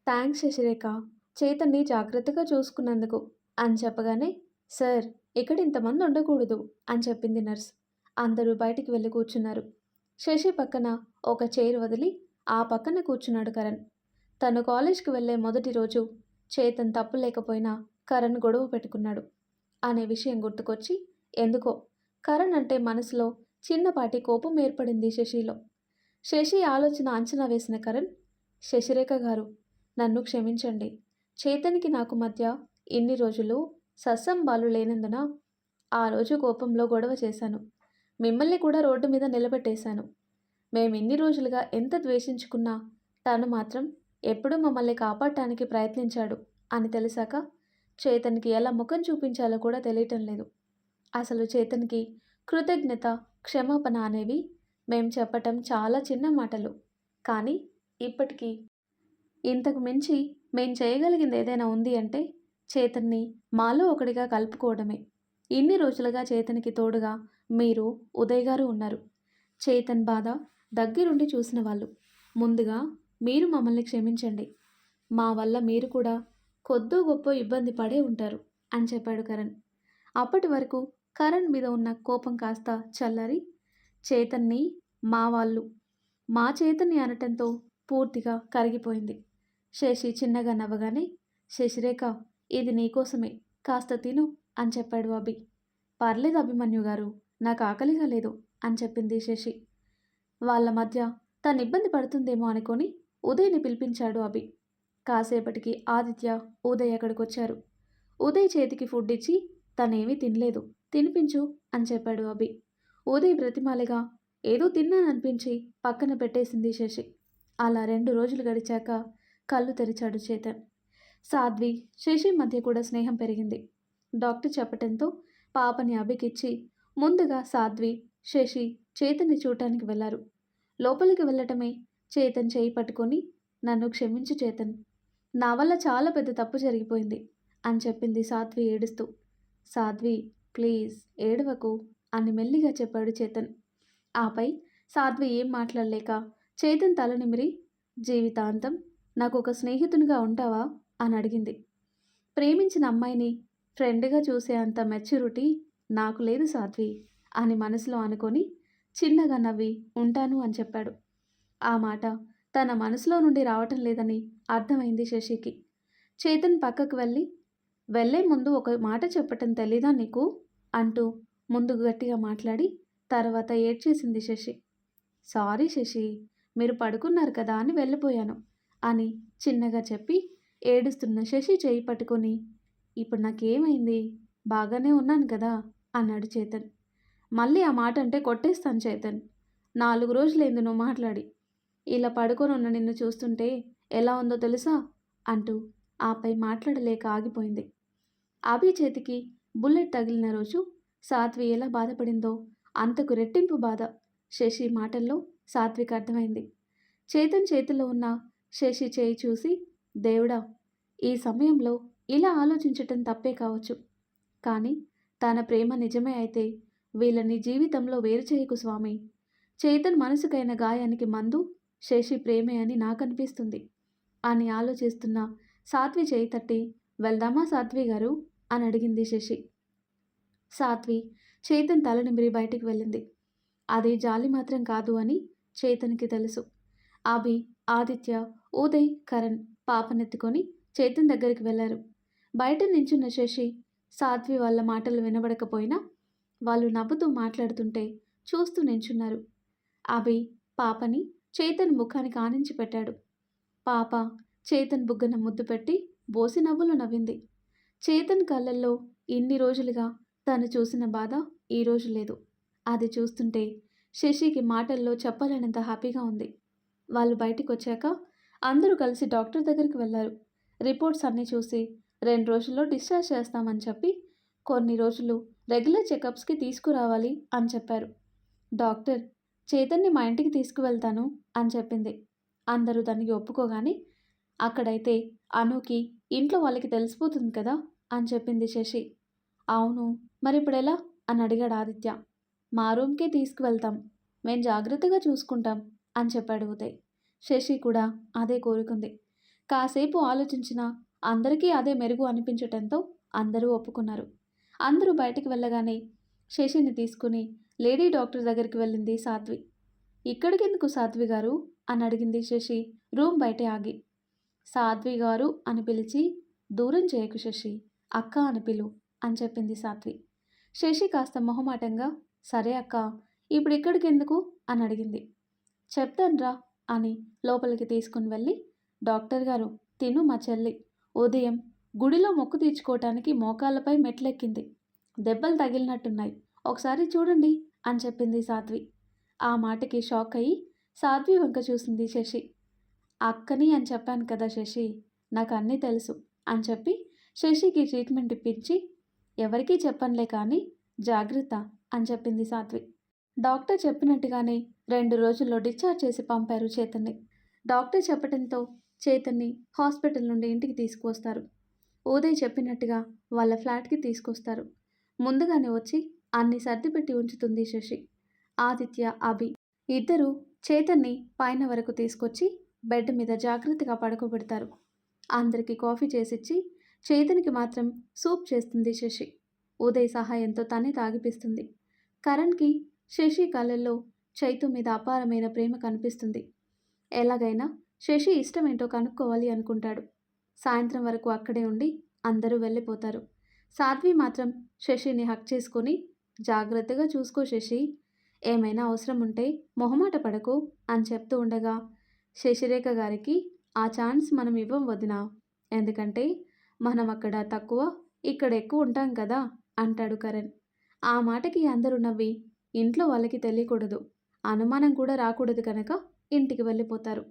థ్యాంక్స్ శశిరేఖ, చేతన్ని జాగ్రత్తగా చూసుకున్నందుకు అని చెప్పగానే, సార్, ఇక్కడ ఇంతమంది ఉండకూడదు అని చెప్పింది నర్స్. అందరూ బయటికి వెళ్ళి కూర్చున్నారు. శశి పక్కన ఒక చైర్ వదిలి ఆ పక్కన కూర్చున్నాడు కరణ్. తను కాలేజ్కి వెళ్ళే మొదటి రోజు చేతన్ తప్పు లేకపోయినా కరణ్ గొడవ పెట్టుకున్నాడు అనే విషయం గుర్తుకొచ్చి ఎందుకో కరణ్ అంటే మనసులో చిన్నపాటి కోపం ఏర్పడింది శశిలో. శశి ఆలోచన అంచనా వేసిన కరణ్, శశిరేఖ గారు, నన్ను క్షమించండి. చేతన్కి నాకు మధ్య ఇన్ని రోజులు సత్సంబాలు లేనందున ఆ రోజు కోపంలో గొడవ చేశాను. మిమ్మల్ని కూడా రోడ్డు మీద నిలబెట్టేశాను. మేమిన్ని రోజులుగా ఎంత ద్వేషించుకున్నా తను మాత్రం ఎప్పుడూ మమ్మల్ని కాపాడటానికి ప్రయత్నించాడు అని తెలిసాక చేతన్కి ఎలా ముఖం చూపించాలో కూడా తెలియటం లేదు. అసలు చేతన్కి కృతజ్ఞత, క్షమాపణ అనేవి మేం చెప్పటం చాలా చిన్న మాటలు. కానీ ఇప్పటికీ ఇంతకు మించి మేం చేయగలిగింది ఏదైనా ఉంది అంటే చేతన్ని మాలో ఒకడిగా కలుపుకోవడమే. ఇన్ని రోజులుగా చేతన్కి తోడుగా మీరు, ఉదయ్ గారు ఉన్నారు. చేతన్ బాధ దగ్గరుండి చూసిన వాళ్ళు. ముందుగా మీరు మమ్మల్ని క్షమించండి. మా వల్ల మీరు కూడా కొద్దో గొప్ప ఇబ్బంది పడే ఉంటారు అని చెప్పాడు కరణ్. అప్పటి వరకు కరణ్ మీద ఉన్న కోపం కాస్త చల్లారి చేతన్ని మా వాళ్ళు, మా చేతన్ని అనటంతో పూర్తిగా కరిగిపోయింది. శశి చిన్నగా నవ్వగానే, శశిరేఖ, ఇది నీకోసమే, కాస్త తిను అని చెప్పాడు అభి. పర్లేదు అభిమన్యు గారు, నాకు ఆకలిగా లేదు అని చెప్పింది శశి. వాళ్ళ మధ్య తను ఇబ్బంది పడుతుందేమో అనుకొని ఉదయ్ని పిలిపించాడు అభి. కాసేపటికి ఆదిత్య, ఉదయ్ అక్కడికొచ్చారు. ఉదయ్ చేతికి ఫుడ్ ఇచ్చి తనేమీ తినలేదు, తినిపించు అని చెప్పాడు అభి. ఉదయ్ బ్రతిమాలిగా ఏదో తిన్నాననిపించి పక్కన పెట్టేసింది శశి. అలా 2 రోజులు గడిచాక కళ్ళు తెరిచాడు చేతన్. సాధ్వి, శశి మధ్య కూడా స్నేహం పెరిగింది. డాక్టర్ చెప్పటంతో పాపని అభికిచ్చి ముందుగా సాధ్వి, శశి చేతన్ని చూడటానికి వెళ్ళారు. లోపలికి వెళ్ళటమే చేతన్ చేయి పట్టుకొని, నన్ను క్షమించు చేతన్, నా వల్ల చాలా పెద్ద తప్పు జరిగిపోయింది అని చెప్పింది సాధ్వి ఏడుస్తూ. సాధ్వి, ప్లీజ్ ఏడవకు అని మెల్లిగా చెప్పాడు చేతన్. ఆపై సాధ్వి ఏం మాట్లాడలేక చేతన్ తల నిమిరి, జీవితాంతం నాకు ఒక స్నేహితునిగా ఉంటావా అని అడిగింది. ప్రేమించిన అమ్మాయిని ఫ్రెండ్గా చూసే అంత మెచ్యూరిటీ నాకు లేదు సాధ్వి అని మనసులో అనుకొని చిన్నగా నవ్వి ఉంటాను అని చెప్పాడు. ఆ మాట తన మనసులో నుండి రావటం లేదని అర్థమైంది శశికి. చేతన్ పక్కకు వెళ్ళే ముందు ఒక మాట చెప్పటం తెలీదా నీకు అంటూ ముందుకు గట్టిగా మాట్లాడి తర్వాత ఏడ్చేసింది శశి. సారీ శశి, మీరు పడుకున్నారు కదా అని వెళ్ళిపోయాను అని చిన్నగా చెప్పి ఏడుస్తున్న శశి చేయి పట్టుకొని, ఇప్పుడు నాకేమైంది, బాగానే ఉన్నాను కదా అన్నాడు చేతన్. మళ్ళీ ఆ మాట అంటే కొట్టేస్తాను చేతన్. 4 రోజులైంది నువ్వు మాట్లాడి. ఇలా పడుకొని ఉన్న నిన్ను చూస్తుంటే ఎలా ఉందో తెలుసా అంటూ ఆపై మాట్లాడలేక ఆగిపోయింది. అభి చేతికి బుల్లెట్ తగిలిన రోజు సాధ్వి ఎలా బాధపడిందో అంతకు రెట్టింపు బాధ శశి మాటల్లో సాత్విక్ అర్థమైంది. చేతన్ చేతిలో ఉన్న శశి చేయి చూసి, దేవుడా, ఈ సమయంలో ఇలా ఆలోచించటం తప్పే కావచ్చు, కానీ తన ప్రేమ నిజమే అయితే వీళ్ళని జీవితంలో వేరు చేయకు స్వామి. చేతన్ మనసుకైన గాయానికి మందు శశి ప్రేమే అని నాకనిపిస్తుంది అని ఆలోచిస్తున్న సాత్వి చేయి తట్టి, వెళ్దామా సాత్వి గారు అని అడిగింది శశి. సాత్వి చేతన్ తల నిమిరి బయటికి వెళ్ళింది. అది జాలి మాత్రం కాదు అని చేతన్కి తెలుసు. అభి, ఆదిత్య, ఉదయ్, కరణ్ పాపనెత్తుకొని చేతన్ దగ్గరికి వెళ్ళారు. బయట నించున్న శశి సాధ్వి వాళ్ళ మాటలు వినబడకపోయినా వాళ్ళు నవ్వుతూ మాట్లాడుతుంటే చూస్తూ నించున్నారు. అభి పాపని చేతన్ ముఖానికి ఆనించి పెట్టాడు. పాప చేతన్ బుగ్గన ముద్దు పెట్టి బోసి నవ్వులు నవ్వింది. చేతన్ కళ్ళల్లో ఇన్ని రోజులుగా తను చూసిన బాధ ఈరోజు లేదు. అది చూస్తుంటే శశికి మాటల్లో చెప్పలేనంత హ్యాపీగా ఉంది. వాళ్ళు బయటికి వచ్చాక అందరూ కలిసి డాక్టర్ దగ్గరికి వెళ్ళారు. రిపోర్ట్స్ అన్నీ చూసి 2 రోజుల్లో డిశ్చార్జ్ చేస్తామని చెప్పి కొన్ని రోజులు రెగ్యులర్ చెకప్స్కి తీసుకురావాలి అని చెప్పారు. డాక్టర్ చేతన్ని మా ఇంటికి తీసుకువెళ్తాను అని చెప్పింది. అందరూ దానికి ఒప్పుకోగానే అక్కడైతే అనుకి ఇంట్లో వాళ్ళకి తెలిసిపోతుంది కదా అని చెప్పింది శశి. అవును. మరిప్పుడెలా? అని అడిగాడు ఆదిత్య. మా రూమ్‌కే తీసుకువెళ్తాం. మేం జాగ్రత్తగా చూసుకుంటాం అని చెప్పాడు ఉదయ్. శశి కూడా అదే కోరుకుంది. కాసేపు ఆలోచించినా అందరికీ అదే మెరుగు అనిపించటంతో అందరూ ఒప్పుకున్నారు. అందరూ బయటికి వెళ్ళగానే శశిని తీసుకుని లేడీ డాక్టర్ దగ్గరికి వెళ్ళింది సాధ్వి. ఇక్కడికెందుకు సాధ్వి గారు అని అడిగింది శశి రూమ్ బయటే ఆగి. సాధ్వి గారు అని పిలిచి దూరం చేయకు శశి, అక్క అని పిలు అని చెప్పింది సాధ్వి. శశి కాస్త మొహమాటంగా సరే అక్క, ఇప్పుడు ఇక్కడికెందుకు అని అడిగింది. చెప్తాన్రా అని లోపలికి తీసుకుని వెళ్ళి డాక్టర్ గారు తిను మా చెల్లి ఉదయం గుడిలో మొక్కు తీర్చుకోవటానికి మోకాళ్ళపై మెట్లెక్కింది. దెబ్బలు తగిలినట్టున్నాయి, ఒకసారి చూడండి అని చెప్పింది సాధ్వి. ఆ మాటకి షాక్ అయ్యి సాధ్వి వంక చూసింది శశి. అక్కని అని చెప్పాను కదా శశి, నాకు అన్నీ తెలుసు అని చెప్పి శశికి ట్రీట్మెంట్ ఇప్పించి ఎవరికీ చెప్పనులే కానీ జాగ్రత్త అని చెప్పింది సాధ్వి. డాక్టర్ చెప్పినట్టుగానే 2 రోజుల్లో డిశ్చార్జ్ చేసి పంపారు చేతన్ని. డాక్టర్ చెప్పడంతో చేతన్ని హాస్పిటల్ నుండి ఇంటికి తీసుకువస్తారు. ఉదయ్ చెప్పినట్టుగా వాళ్ళ ఫ్లాట్కి తీసుకొస్తారు. ముందుగానే వచ్చి అన్ని సర్దిపెట్టి ఉంచుతుంది శశి. ఆదిత్య, అభి ఇద్దరూ చేతన్ని పైన వరకు తీసుకొచ్చి బెడ్ మీద జాగ్రత్తగా పడుకోబెడతారు. అందరికీ కాఫీ చేసిచ్చి చేతనికి మాత్రం సూప్ చేస్తుంది శశి. ఉదయ్ సహాయంతో తనే తాగిపిస్తుంది. కరణ్కి శశి కళ్ళల్లో చైతు మీద అపారమైన ప్రేమ కనిపిస్తుంది. ఎలాగైనా శశి ఇష్టమేంటో కనుక్కోవాలి అనుకుంటాడు. సాయంత్రం వరకు అక్కడే ఉండి అందరూ వెళ్ళిపోతారు. సాధ్వి మాత్రం శశిని హక్ చేసుకొని జాగ్రత్తగా చూసుకో శశి, ఏమైనా అవసరం ఉంటే మొహమాట పడకు అని చెప్తూ ఉండగా శశిరేఖ గారికి ఆ ఛాన్స్ మనం ఇవ్వం వదినా, ఎందుకంటే మనం అక్కడ తక్కువ ఇక్కడ ఎక్కువ ఉంటాం కదా అంటాడు కరణ్. ఆ మాటకి అందరూ నవ్వి ఇంట్లో వాళ్ళకి తెలియకూడదు, అనుమానం కూడా రాకూడదు కనుక ఇంటికి వెళ్ళిపోతారు.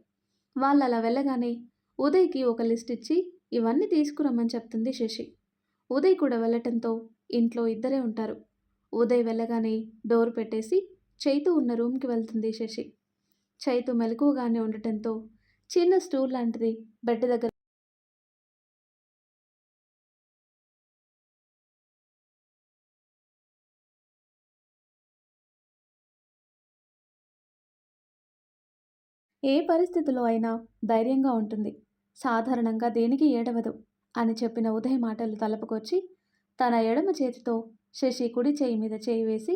వాళ్ళు అలా వెళ్ళగానే ఉదయ్కి ఒక లిస్ట్ ఇచ్చి ఇవన్నీ తీసుకురమ్మని చెప్తుంది శశి. ఉదయ్ కూడా వెళ్ళటంతో ఇంట్లో ఇద్దరే ఉంటారు. ఉదయ్ వెళ్ళగానే డోర్ పెట్టేసి చైతు ఉన్న రూమ్కి వెళ్తుంది శశి. చైతు మెలకువగానే ఉండటంతో చిన్న స్టూల్ లాంటిది బెడ్ దగ్గర ఏ పరిస్థితిలో అయినా ధైర్యంగా ఉంటుంది, సాధారణంగా దేనికి ఏడవదు అని చెప్పిన ఉదయ్ మాటలు తలపుకొచ్చి తన ఎడమ చేతితో శశి కుడి చేయి మీద చేయి వేసి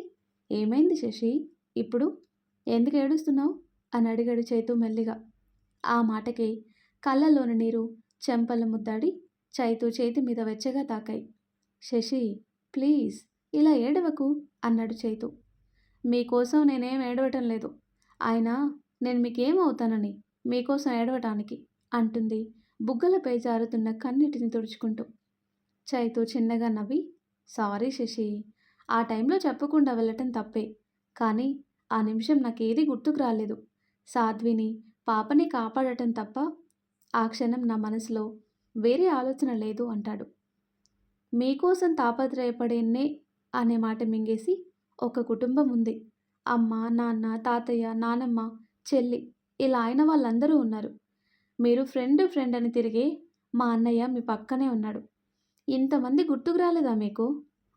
ఏమైంది శశి, ఇప్పుడు ఎందుకు ఏడుస్తున్నావు అని అడిగాడు చైతు మెల్లిగా. ఆ మాటకి కళ్ళలోని నీరు చెంపలు ముద్దాడి చైతు చేతి మీద వెచ్చగా తాకాయి. శశి ప్లీజ్ ఇలా ఏడవకు అన్నాడు చైతు. మీకోసం నేనేం ఏడవటం లేదు, అయినా నేను మీకేమవుతానని మీకోసం ఏడవటానికి అంటుంది బుగ్గలపై జారుతున్న కన్నీటిని తుడుచుకుంటూ. చైతు చిన్నగా నవ్వి సారీ శశి, ఆ టైంలో చెప్పకుండా వెళ్ళటం తప్పే, కానీ ఆ నిమిషం నాకేది గుర్తుకు రాలేదు. సాధ్విని పాపని కాపాడటం తప్ప ఆ క్షణం నా మనసులో వేరే ఆలోచన లేదు అంటాడు. మీకోసం తాపత్రయపడేన్నే అనే మాట మింగేసి ఒక కుటుంబం ఉంది. అమ్మ, నాన్న, తాతయ్య, నానమ్మ, చెల్లి ఇలా అయిన వాళ్ళందరూ ఉన్నారు. మీరు ఫ్రెండ్ ఫ్రెండ్ అని తిరిగే మా అన్నయ్య మీ పక్కనే ఉన్నాడు. ఇంతమంది గుర్తుకు రాలేదా మీకు?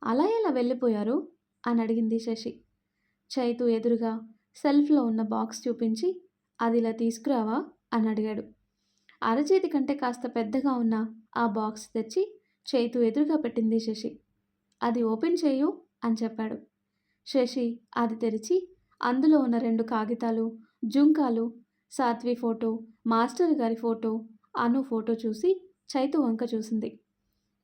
అలా ఎలా వెళ్ళిపోయారు అని అడిగింది శశి. చైతు ఎదురుగా సెల్ఫ్లో ఉన్న బాక్స్ చూపించి అది ఇలా తీసుకురావా అని అడిగాడు. అరచేతి కంటే కాస్త పెద్దగా ఉన్న ఆ బాక్స్ తెచ్చి చైతు ఎదురుగా పెట్టింది శశి. అది ఓపెన్ చేయు అని చెప్పాడు. శశి అది తెరిచి అందులో ఉన్న 2 కాగితాలు, జుంకాలు, సాత్వి ఫోటో, మాస్టర్ గారి ఫోటో, అను ఫోటో చూసి చైతు వంక చూసింది.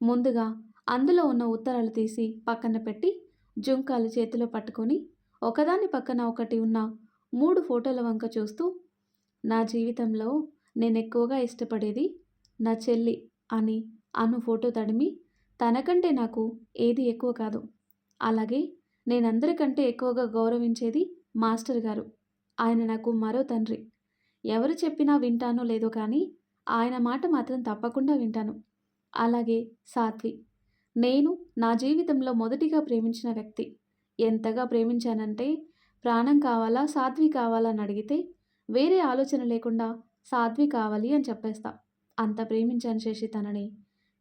ముందుగా అందులో ఉన్న ఉత్తరాలు తీసి పక్కన పెట్టి జుంకాలు చేతిలో పట్టుకొని ఒకదాని పక్కన ఒకటి ఉన్న 3 ఫోటోల వంక చూస్తూ నా జీవితంలో నేను ఎక్కువగా ఇష్టపడేది నా చెల్లి అని అను ఫోటో తడిమి తనకంటే నాకు ఏది ఎక్కువ కాదు, అలాగే నేనందరికంటే ఎక్కువగా గౌరవించేది మాస్టర్ గారు, ఆయన నాకు మరో తండ్రి. ఎవరు చెప్పినా వింటానో లేదో కానీ ఆయన మాట మాత్రం తప్పకుండా వింటాను. అలాగే సాత్వి, నేను నా జీవితంలో మొదటిగా ప్రేమించిన వ్యక్తి. ఎంతగా ప్రేమించానంటే ప్రాణం కావాలా సాత్వి కావాలా అని అడిగితే వేరే ఆలోచన లేకుండా సాత్వి కావాలి అని చెప్పేస్తా. అంత ప్రేమించాను శశి తనని.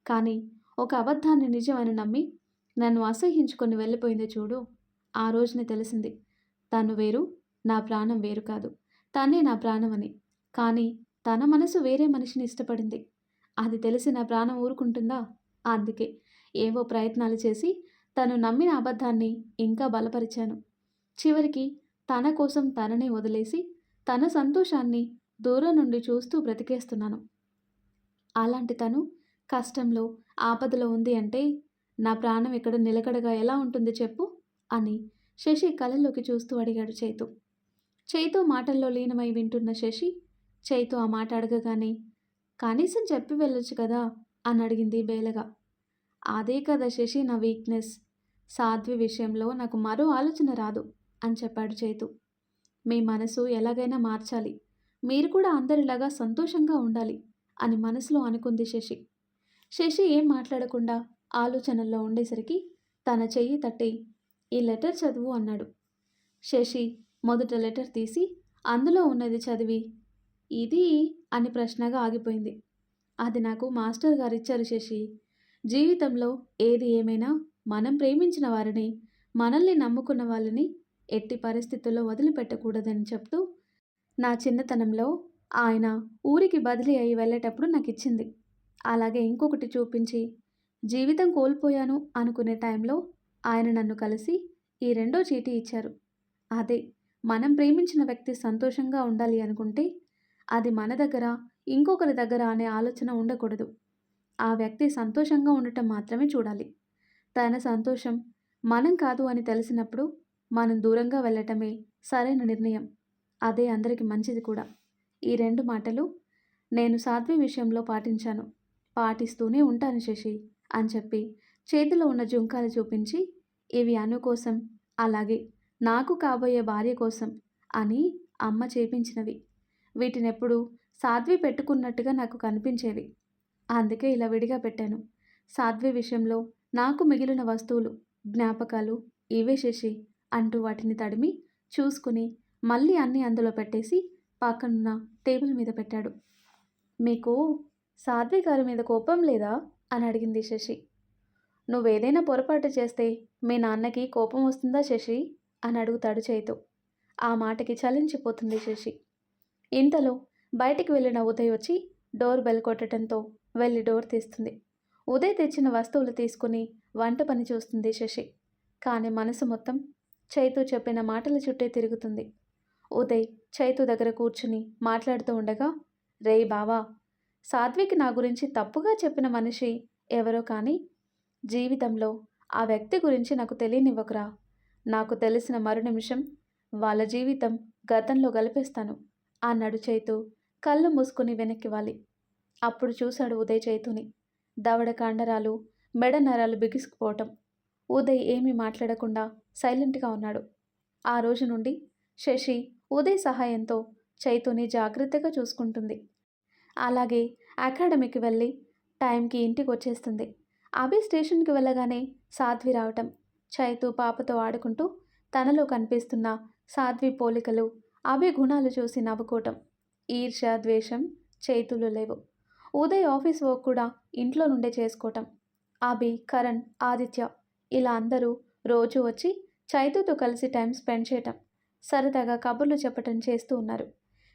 కానీ ఒక అబద్ధాన్ని నిజమని నమ్మి నన్ను అసహ్యించుకొని వెళ్ళిపోయింది చూడు. ఆ రోజునే తెలిసింది. తను వేరు, నా ప్రాణం వేరు కాదు. తనే నా ప్రాణమని. కానీ తన మనసు వేరే మనిషిని ఇష్టపడింది. అది తెలిసి నా ప్రాణం ఊరుకుంటుందా? అందుకే ఏవో ప్రయత్నాలు చేసి తను నమ్మిన అబద్ధాన్ని ఇంకా బలపరిచాను. చివరికి తన కోసం తననే వదిలేసి తన సంతోషాన్ని దూరం నుండి చూస్తూ బ్రతికేస్తున్నాను. అలాంటి తను కష్టంలో, ఆపదలో ఉంది అంటే నా ప్రాణం ఇక్కడ నిలకడగా ఎలా ఉంటుంది చెప్పు? అని శశి కళ్ళలోకి చూస్తూ అడిగాడు చైతు. చైతు మాటల్లో లీనమై వింటున్న శశి, చైతు ఆ మాట అడగగానే కనీసం చెప్పి వెళ్ళొచ్చు కదా అని అడిగింది బేలగా. అదే కదా శశి నా వీక్నెస్. సాధ్వి విషయంలో నాకు మరో ఆలోచన రాదు అని చెప్పాడు చైతు. మీ మనసు ఎలాగైనా మార్చాలి. మీరు కూడా అందరిలాగా సంతోషంగా ఉండాలి అని మనసులో అనుకుంది శశి. శశి ఏం మాట్లాడకుండా ఆలోచనల్లో ఉండేసరికి తన చెయ్యి తట్టి ఈ లెటర్ చదువు అన్నాడు. శశి మొదట లెటర్ తీసి అందులో ఉన్నది చదివి ఇది అని ప్రశ్నగా ఆగిపోయింది. అది నాకు మాస్టర్ గారు ఇచ్చారు శశి. జీవితంలో ఏది ఏమైనా మనం ప్రేమించిన వారిని, మనల్ని నమ్ముకున్న వాళ్ళని ఎట్టి పరిస్థితుల్లో వదిలిపెట్టకూడదని చెప్తూ నా చిన్నతనంలో ఆయన ఊరికి బదిలీ అయి వెళ్ళేటప్పుడు నాకు ఇచ్చింది. అలాగే ఇంకొకటి చూపించి జీవితం కోల్పోయాను అనుకునే టైంలో ఆయన నన్ను కలిసి ఈ రెండో చీటీ ఇచ్చారు. అదే మనం ప్రేమించిన వ్యక్తి సంతోషంగా ఉండాలి అనుకుంటే అది మన దగ్గర, ఇంకొకరి దగ్గర అనే ఆలోచన ఉండకూడదు. ఆ వ్యక్తి సంతోషంగా ఉండటం మాత్రమే చూడాలి. తన సంతోషం మనం కాదు అని తెలిసినప్పుడు మనం దూరంగా వెళ్ళటమే సరైన నిర్ణయం. అదే అందరికీ మంచిది కూడా. ఈ రెండు మాటలు నేను సాధ్వి విషయంలో పాటించాను. పాటిస్తూనే ఉంటాను శశి అని చెప్పి చేతిలో ఉన్న జుంకాలు చూపించి ఇవి అను కోసం, అలాగే నాకు కాబోయే భార్య కోసం అని అమ్మ చేపించినవి. వీటినెప్పుడు సాధ్వి పెట్టుకున్నట్టుగా నాకు కనిపించేవి. అందుకే ఇలా విడిగా పెట్టాను. సాధ్వి విషయంలో నాకు మిగిలిన వస్తువులు, జ్ఞాపకాలు ఇవే శశి అంటూ వాటిని తడిమి చూసుకుని మళ్ళీ అన్నీ అందులో పెట్టేసి పక్కనున్న టేబుల్ మీద పెట్టాడు. మీకు సాధ్వి గారి మీద కోపం లేదా అని అడిగింది శశి. నువ్వేదైనా పొరపాటు చేస్తే మీ నాన్నకి కోపం వస్తుందా శశి అని అడుగుతాడు చైతు. ఆ మాటకి చలించిపోతుంది శశి. ఇంతలో బయటికి వెళ్ళిన ఉదయ్ వచ్చి డోర్ బెల్ కొట్టడంతో వెళ్ళి డోర్ తీస్తుంది. ఉదయ్ తెచ్చిన వస్తువులు తీసుకుని వంట పని చూస్తుంది శశి. కానీ మనసు మొత్తం చైతు చెప్పిన మాటల చుట్టే తిరుగుతుంది. ఉదయ్ చైతు దగ్గర కూర్చుని మాట్లాడుతూ ఉండగా, రేయ్ బావా, సాధ్వికి నా గురించి తప్పుగా చెప్పిన మనిషి ఎవరో కానీ జీవితంలో ఆ వ్యక్తి గురించి నాకు తెలియనివ్వకురా. నాకు తెలిసిన మరు నిమిషం వాళ్ళ జీవితం గతంలో గలిపేస్తాను అన్నాడు చైతు కళ్ళు మూసుకుని వెనక్కి వాలి. అప్పుడు చూశాడు ఉదయ్ చైతుని. దవడ కండరాలు, మెడ నరాలు బిగుసుకుపోవటం. ఉదయ్ ఏమీ మాట్లాడకుండా సైలెంట్గా ఉన్నాడు. ఆ రోజు నుండి శశి ఉదయ్ సహాయంతో చైతుని జాగ్రత్తగా చూసుకుంటుంది. అలాగే అకాడమీకి వెళ్ళి టైంకి ఇంటికి వచ్చేస్తుంది. అభి స్టేషన్కి వెళ్ళగానే సాధ్వి రావటం, చైతు పాపతో ఆడుకుంటూ తనలో కనిపిస్తున్న సాధ్వి పోలికలు, అభి గుణాలు చూసి నవ్వుకోవటం. ఈర్ష్య, ద్వేషం చైతులు లేవు. ఉదయ్ ఆఫీస్ వర్క్ కూడా ఇంట్లో నుండే చేసుకోవటం. అభి, కరణ్, ఆదిత్య ఇలా అందరూ రోజు వచ్చి చైతుతో కలిసి టైం స్పెండ్ చేయటం, సరదాగా కబుర్లు చెప్పటం చేస్తూ ఉన్నారు.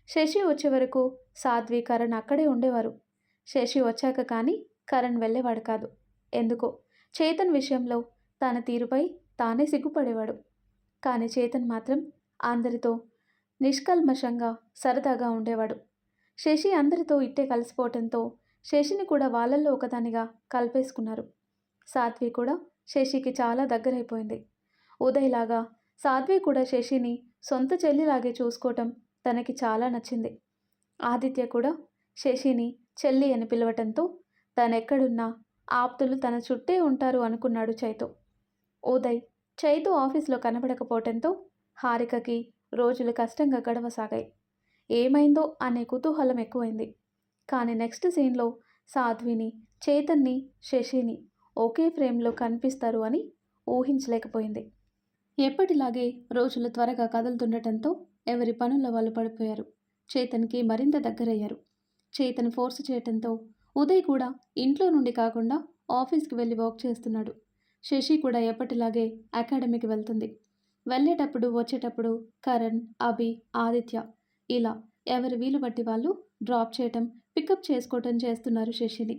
శశి వచ్చే వరకు సాధ్వి, కరణ్ అక్కడే ఉండేవారు. శశి వచ్చాక కానీ కరణ్ వెళ్ళేవాడు కాదు. ఎందుకో చేతన్ విషయంలో తన తీరుపై తానే సిగ్గుపడేవాడు. కానీ చేతన్ మాత్రం అందరితో నిష్కల్మషంగా సరదాగా ఉండేవాడు. శశి అందరితో ఇట్టే కలిసిపోవటంతో శశిని కూడా వాళ్ళల్లో ఒకదానిగా కలిపేసుకున్నారు. సాధ్వి కూడా శశికి చాలా దగ్గరైపోయింది. ఉదయ్లాగా సాధ్వి కూడా శశిని సొంత చెల్లిలాగే చూసుకోవటం తనకి చాలా నచ్చింది. ఆదిత్య కూడా శశిని చెల్లి అని పిలవటంతో తనెక్కడున్నా ఆప్తులు తన చుట్టే ఉంటారు అనుకున్నాడు చైతు. ఉదయ్ చైతు ఆఫీస్లో కనబడకపోవటంతో హారికకి రోజులు కష్టంగా గడవసాగాయి. ఏమైందో అనే కుతూహలం ఎక్కువైంది. కానీ నెక్స్ట్ సీన్లో సాధ్విని, చేతన్ని, శశిని ఒకే ఫ్రేమ్లో కనిపిస్తారు అని ఊహించలేకపోయింది. ఎప్పటిలాగే రోజులు త్వరగా కదులుతుండటంతో ఎవరి పనుల్లో వాళ్ళు పడిపోయారు. చేతన్కి మరింత దగ్గరయ్యారు. చేతన్ ఫోర్స్ చేయటంతో ఉదయ్ కూడా ఇంట్లో నుండి కాకుండా ఆఫీస్కి వెళ్ళి వర్క్ చేస్తున్నాడు. శశి కూడా ఎప్పటిలాగే అకాడమీకి వెళ్తుంది. వెళ్ళేటప్పుడు వచ్చేటప్పుడు కరణ్, అభి, ఆదిత్య ఇలా ఎవరి వీలు బట్టి వాళ్ళు డ్రాప్ చేయటం, పికప్ చేసుకోవటం చేస్తున్నారు శశిని.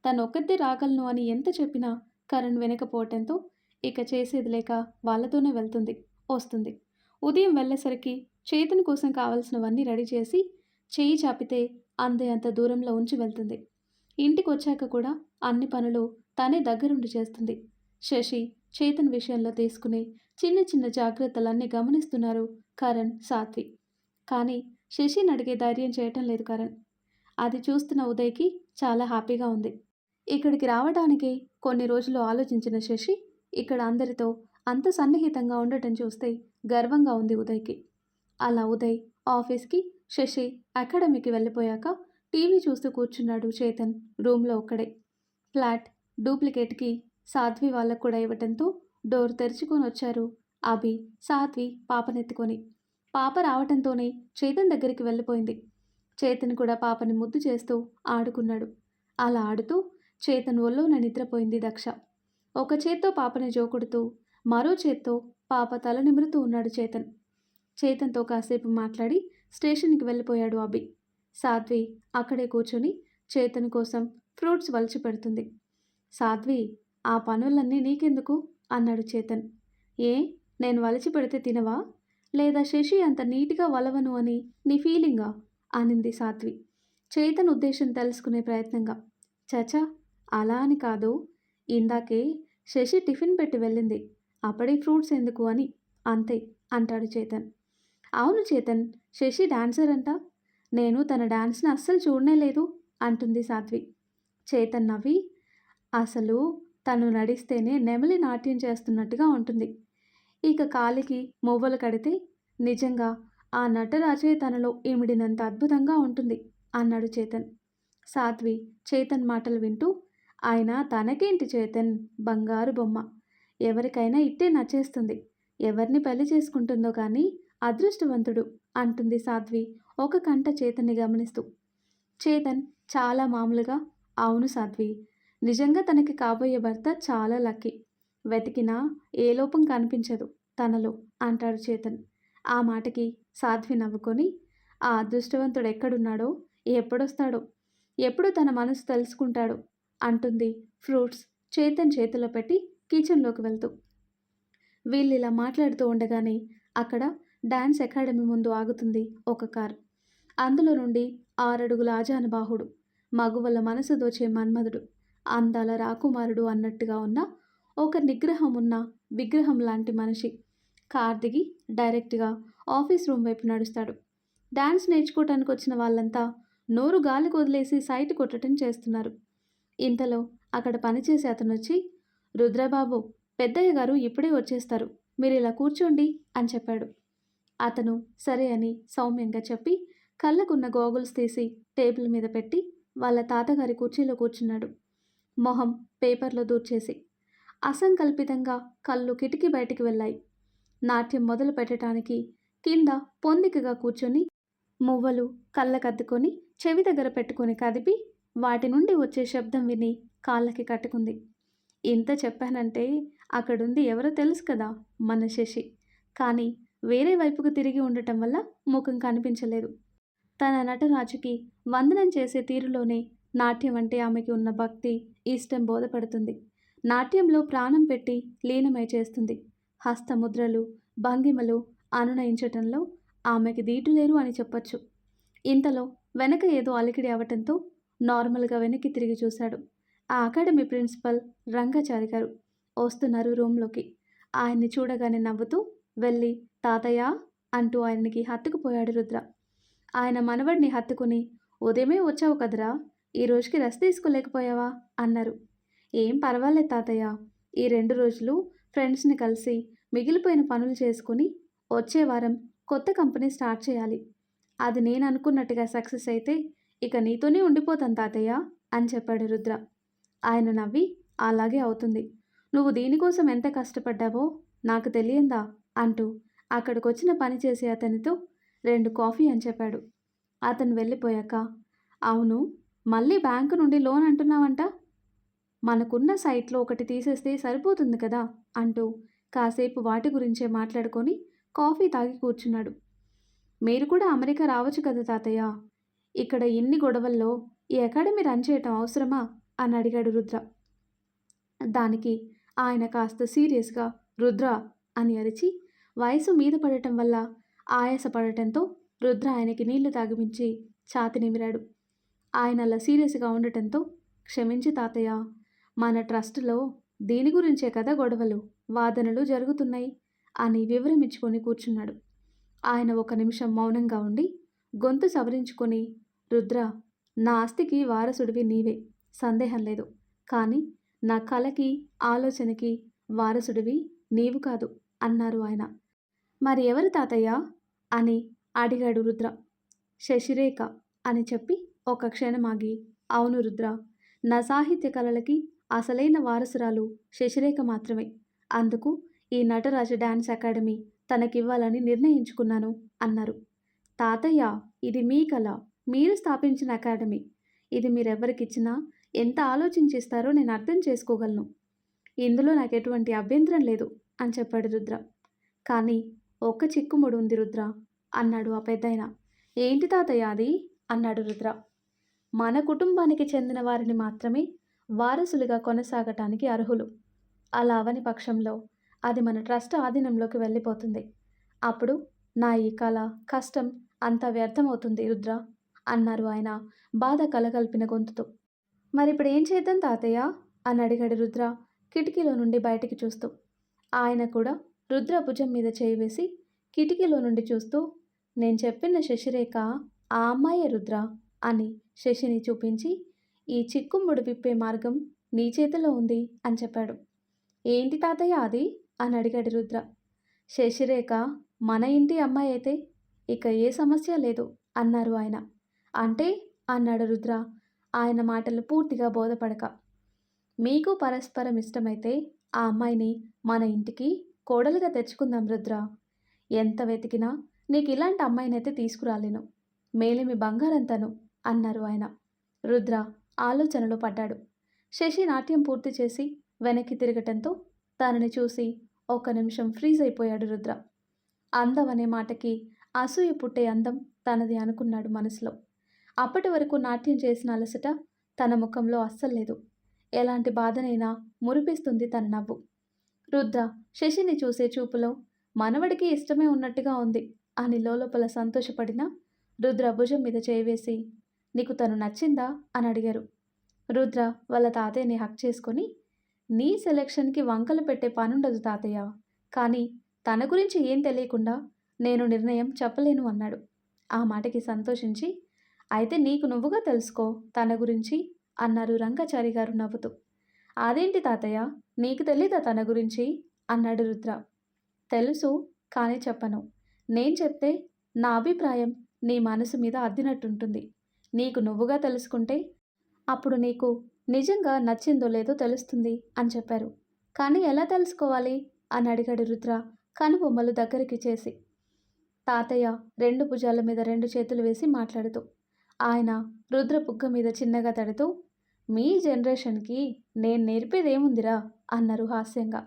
తనొక్కతే రాగలను అని ఎంత చెప్పినా కరణ్ వినకపోవటంతో ఇక చేసేది లేక వాళ్ళతోనే వెళ్తుంది, వస్తుంది. ఉదయం వెళ్ళేసరికి చేతన్ కోసం కావలసినవన్నీ రెడీ చేసి చేయి చాపితే అందే అంత దూరంలో ఉంచి వెళ్తుంది. ఇంటికి వచ్చాక కూడా అన్ని పనులు తనే దగ్గరుండి చేస్తుంది. శశి, చేతన్ విషయంలో తీసుకునే చిన్న చిన్న జాగ్రత్తలన్నీ గమనిస్తున్నారు కరణ్, సాత్వి. కానీ శశిని అడిగే ధైర్యం చేయటం లేదు కరణ్. అది చూస్తున్న ఉదయ్కి చాలా హ్యాపీగా ఉంది. ఇక్కడికి రావడానికి కొన్ని రోజులు ఆలోచించిన శశి ఇక్కడ అందరితో అంత సన్నిహితంగా ఉండటం చూస్తే గర్వంగా ఉంది ఉదయ్కి. అలా ఉదయ్ ఆఫీస్కి, శశి అకాడమీకి వెళ్ళిపోయాక టీవీ చూస్తూ కూర్చున్నాడు చేతన్ రూమ్లో ఒక్కడే. ఫ్లాట్ డూప్లికేట్కి సాధ్వి వాళ్ళకు కూడా ఇవ్వటంతో డోర్ తెరుచుకొని వచ్చారు అభి, సాధ్వి పాపనెత్తుకొని. పాప రావటంతోనే చేతన్ దగ్గరికి వెళ్ళిపోయింది. చేతన్ కూడా పాపని ముద్దు చేస్తూ ఆడుకున్నాడు. అలా ఆడుతూ చేతన్ ఒళ్ళోన నిద్రపోయింది దక్ష. ఒక చేత్తో పాపని జోకుడుతూ మరో చేత్తో పాప తల నిమురుతూ ఉన్నాడు చేతన్. చేతన్తో కాసేపు మాట్లాడి స్టేషన్కి వెళ్ళిపోయాడు అభి. సాధ్వి అక్కడే కూర్చొని చేతన్ కోసం ఫ్రూట్స్ వలిచి పెడుతుంది. సాధ్వి, ఆ పనులన్నీ నీకెందుకు అన్నాడు చేతన్. ఏ, నేను వలిచి పెడితే తినవా, లేదా శశి అంత నీట్గా వలవను అని నీ ఫీలింగా అనింది సాధ్వి చేతన్ ఉద్దేశం తెలుసుకునే ప్రయత్నంగా. చచా, అలా అని కాదు, ఇందాకే శశి టిఫిన్ పెట్టి వెళ్ళింది, అప్పుడే ఫ్రూట్స్ ఎందుకు అని, అంతే అంటాడు చేతన్. అవును చేతన్, శశి డాన్సర్ అంట, నేను తన డాన్స్ని అస్సలు చూడనే లేదు అంటుంది సాధ్వి. చేతన్ నవ్వి, అసలు తను నడిస్తేనే నెమలి నాట్యం చేస్తున్నట్టుగా ఉంటుంది, ఇక కాలికి మువ్వలు కడితే నిజంగా ఆ నటరాజే తనలో ఇమిడినంత అద్భుతంగా ఉంటుంది అన్నాడు చేతన్. సాధ్వి చేతన్ మాటలు వింటూ, ఆయన తనకేంటి చేతన్, బంగారు బొమ్మ, ఎవరికైనా ఇట్టే నచ్చేస్తుంది, ఎవరిని పెళ్లి చేసుకుంటుందో కానీ అదృష్టవంతుడు అంటుంది సాధ్వి ఒక కంట చేతన్ని గమనిస్తూ. చేతన్ చాలా మామూలుగా, అవును సాధ్వి, నిజంగా తనకి కాబోయే భర్త చాలా లక్కీ, వెతికినా ఏ లోపం కనిపించదు తనలో అంటాడు చేతన్. ఆ మాటకి సాధ్వి నవ్వుకొని, ఆ అదృష్టవంతుడు ఎక్కడున్నాడో, ఎప్పుడొస్తాడో, ఎప్పుడు తన మనసు తెలుసుకుంటాడో అంటుంది ఫ్రూట్స్ చేతన్ చేతిలో పెట్టి కిచెన్లోకి వెళ్తూ. వీళ్ళు ఇలా మాట్లాడుతూ ఉండగానే అక్కడ డాన్స్ అకాడమీ ముందు ఆగుతుంది ఒక కార్. అందులో నుండి 6 అడుగుల ఆజానుబాహుడు, మగువల మనసు దోచే మన్మధుడు, అందాల రాకుమారుడు అన్నట్టుగా ఉన్న ఒక నిగ్రహం ఉన్న విగ్రహం లాంటి మనిషి కార్ దిగి డైరెక్ట్గా ఆఫీస్ రూమ్ వైపు నడుస్తాడు. డాన్స్ నేర్చుకోవటానికి వచ్చిన వాళ్ళంతా నోరు గాలికి వదిలేసి సైట్ కొట్టడం చేస్తున్నారు. ఇంతలో అక్కడ పనిచేసే అతను వచ్చి, రుద్రబాబు, పెద్దయ్య గారు ఇప్పుడే వచ్చేస్తారు, మీరు ఇలా కూర్చోండి అని చెప్పాడు. అతను సరే అని సౌమ్యంగా చెప్పి కళ్ళకున్న గోగుల్స్ తీసి టేబుల్ మీద పెట్టి వాళ్ళ తాతగారి కుర్చీలో కూర్చున్నాడు. మొహం పేపర్లో దూర్చేసి. అసంకల్పితంగా కళ్ళు కిటికీ బయటికి వెళ్ళాయి. నాట్యం మొదలు పెట్టడానికి కింద పొందికగా కూర్చొని మువ్వలు కళ్ళకద్దుకొని చెవి దగ్గర పెట్టుకొని కదిపి వాటి నుండి వచ్చే శబ్దం విని కాళ్ళకి కట్టుకుంది. ఇంత చెప్పానంటే అక్కడుంది ఎవరో తెలుసు కదా, మన శశి. కానీ వేరే వైపుకు తిరిగి ఉండటం వల్ల ముఖం కనిపించలేదు. తన నటరాజుకి వందనం చేసే తీరులోనే నాట్యం అంటే ఆమెకి ఉన్న భక్తి, ఇష్టం బోధపడుతుంది. నాట్యంలో ప్రాణం పెట్టి లీనమై చేస్తుంది. హస్తముద్రలు, భంగిమలు అనునయించటంలో ఆమెకి దీటులేరు అని చెప్పొచ్చు. ఇంతలో వెనక ఏదో అలికిడి అవటంతో నార్మల్గా వెనక్కి తిరిగి చూశాడు. ఆ అకాడమీ ప్రిన్సిపల్ రంగాచారి గారు వస్తున్నారు రూమ్లోకి. ఆయన్ని చూడగానే నవ్వుతూ వెళ్ళి, తాతయ్య అంటూ ఆయనకి హత్తుకుపోయాడు రుద్ర. ఆయన మనవడిని హత్తుకుని, ఉదయమే వచ్చావు కదరా, ఈ రోజుకి రెస్ట్ తీసుకోలేకపోయావా అన్నారు. ఏం పర్వాలేదు తాతయ్య, ఈ 2 రోజులు ఫ్రెండ్స్ని కలిసి మిగిలిపోయిన పనులు చేసుకుని వచ్చే వారం కొత్త కంపెనీ స్టార్ట్ చేయాలి. అది నేను అనుకున్నట్టుగా సక్సెస్ అయితే ఇక నీతోనే ఉండిపోతాను తాతయ్య అని చెప్పాడు రుద్ర. ఆయన నవ్వి, అలాగే అవుతుంది, నువ్వు దీనికోసం ఎంత కష్టపడ్డావో నాకు తెలియందా అంటూ అక్కడికొచ్చిన పని చేసే అతనితో 2 కాఫీ అని చెప్పాడు. అతను వెళ్ళిపోయాక, అవును, మళ్ళీ బ్యాంకు నుండి లోన్ అంటున్నావంట, మనకున్న సైట్లో ఒకటి తీసేస్తే సరిపోతుంది కదా అంటూ కాసేపు వాటి గురించే మాట్లాడుకొని కాఫీ తాగి కూర్చున్నాడు. మీరు కూడా అమెరికా రావచ్చు కదా తాతయ్య. ఇక్కడ ఇన్ని గొడవల్లో ఈ అకాడమీ రన్ చేయటం అవసరమా అని అడిగాడు రుద్ర. దానికి ఆయన కాస్త సీరియస్గా రుద్ర అని అరిచి వయసు మీద పడటం వల్ల ఆయాస పడటంతో రుద్ర ఆయనకి నీళ్లు తాగిపించి ఛాతి నిమిరాడు. ఆయన అలా సీరియస్గా ఉండటంతో క్షమించి తాతయ్య, మన ట్రస్టులో దీని గురించే కదా గొడవలు వాదనలు జరుగుతున్నాయి అని వివరమిచ్చుకొని కూర్చున్నాడు. ఆయన ఒక నిమిషం మౌనంగా ఉండి గొంతు సవరించుకొని, రుద్ర, నా ఆస్తికి వారసుడివి నీవే, సందేహం లేదు. కానీ నా కలకి ఆలోచనకి వారసుడివి నీవు కాదు అన్నారు ఆయన. మరి ఎవరు తాతయ్య అని అడిగాడు రుద్ర. శశిరేఖ అని చెప్పి ఒక క్షణం ఆగి, అవును రుద్ర, నా సాహిత్య కళలకి అసలైన వారసురాలు శశిరేఖ మాత్రమే. అందుకు ఈ నటరాజ డ్యాన్స్ అకాడమీ తనకివ్వాలని నిర్ణయించుకున్నాను అన్నారు. తాతయ్య, ఇది మీ కళ, మీరు స్థాపించిన అకాడమీ. ఇది మీరెవరికిచ్చినా ఎంత ఆలోచించిస్తారో నేను అర్థం చేసుకోగలను. ఇందులో నాకు ఎటువంటి అభ్యంతరం లేదు అని చెప్పాడు రుద్ర. కానీ ఒక్క చిక్కుముడు ఉంది రుద్ర అన్నాడు ఆ పెద్దాయన. ఏంటి తాతయ్య అది అన్నాడు రుద్ర. మన కుటుంబానికి చెందిన వారిని మాత్రమే వారసులుగా కొనసాగటానికి అర్హులు. అలా అవని పక్షంలో అది మన ట్రస్ట్ ఆధీనంలోకి వెళ్ళిపోతుంది. అప్పుడు నా ఈ కళ, కష్టం అంతా వ్యర్థమవుతుంది రుద్ర అన్నారు ఆయన బాధ కలగల్పిన గొంతుతో. మరిప్పుడు ఏం చేద్దాం తాతయ్య అని అడిగాడు రుద్ర కిటికీలో నుండి బయటికి చూస్తూ. ఆయన కూడా రుద్ర భుజం మీద చేయి వేసి కిటికీలో నుండి చూస్తూ, నేను చెప్పిన శశిరేఖ ఆ అమ్మాయే రుద్ర అని శశిని చూపించి, ఈ చిక్కుముడు విప్పే మార్గం నీ చేతిలో ఉంది అని చెప్పాడు. ఏంటి తాతయ్య అది అని అడిగాడు రుద్ర. శశిరేఖ మన ఇంటి అమ్మాయి అయితే ఇక ఏ సమస్య లేదు అన్నారు ఆయన. అంటే అన్నాడు రుద్ర ఆయన మాటలు పూర్తిగా బోధపడక. మీకు పరస్పరం ఇష్టమైతే ఆ అమ్మాయిని మన ఇంటికి కోడలుగా తెచ్చుకుందాం రుద్ర. ఎంత వెతికినా నీకు ఇలాంటి అమ్మాయినైతే తీసుకురాలేను, మేలిమి బంగారంతను అన్నారు ఆయన. రుద్ర ఆలోచనలో పడ్డాడు. శశి నాట్యం పూర్తి చేసి వెనక్కి తిరగటంతో తనని చూసి ఒక నిమిషం ఫ్రీజ్ అయిపోయాడు రుద్ర. అందం అనే మాటకి అసూయ పుట్టే అందం తనది అనుకున్నాడు మనసులో. అప్పటి వరకు నాట్యం చేసిన అలసట తన ముఖంలో అస్సలు లేదు. ఎలాంటి బాధనైనా మురిపిస్తుంది తన నవ్వు. రుద్ర శశిని చూసే చూపులో మనవడికి ఇష్టమే ఉన్నట్టుగా ఉంది అని లోపల సంతోషపడిన రుద్ర భుజం మీద చేయివేసి, నీకు తను నచ్చిందా అని అడిగారు. రుద్ర వాళ్ళ తాతయ్యని హక్ చేసుకొని, నీ సెలెక్షన్కి వంకలు పెట్టే పనుండదు తాతయ్య, కానీ తన గురించి ఏం తెలియకుండా నేను నిర్ణయం చెప్పలేను అన్నాడు. ఆ మాటకి సంతోషించి, అయితే నీకు నువ్వుగా తెలుసుకో తన గురించి అన్నారు రంగాచారి గారు నవ్వుతూ. అదేంటి తాతయ్య, నీకు తెలీదా తన గురించి అన్నాడు రుద్ర. తెలుసు, కానీ చెప్పను. నేను చెప్తే నా అభిప్రాయం నీ మనసు మీద అద్దినట్టుంటుంది. నీకు నువ్వుగా తెలుసుకుంటే అప్పుడు నీకు నిజంగా నచ్చిందో లేదో తెలుస్తుంది అని చెప్పారు. కానీ ఎలా తెలుసుకోవాలి అని అడిగాడు రుద్ర కనుబొమ్మలు దగ్గరికి చేసి. తాతయ్య రెండు భుజాల మీద రెండు చేతులు వేసి మాట్లాడుతూ. ఆయన రుద్ర బుగ్గ మీద చిన్నగా తడుతూ, మీ జనరేషన్కి నేను నేర్పేదేముందిరా అన్నారు హాస్యంగా.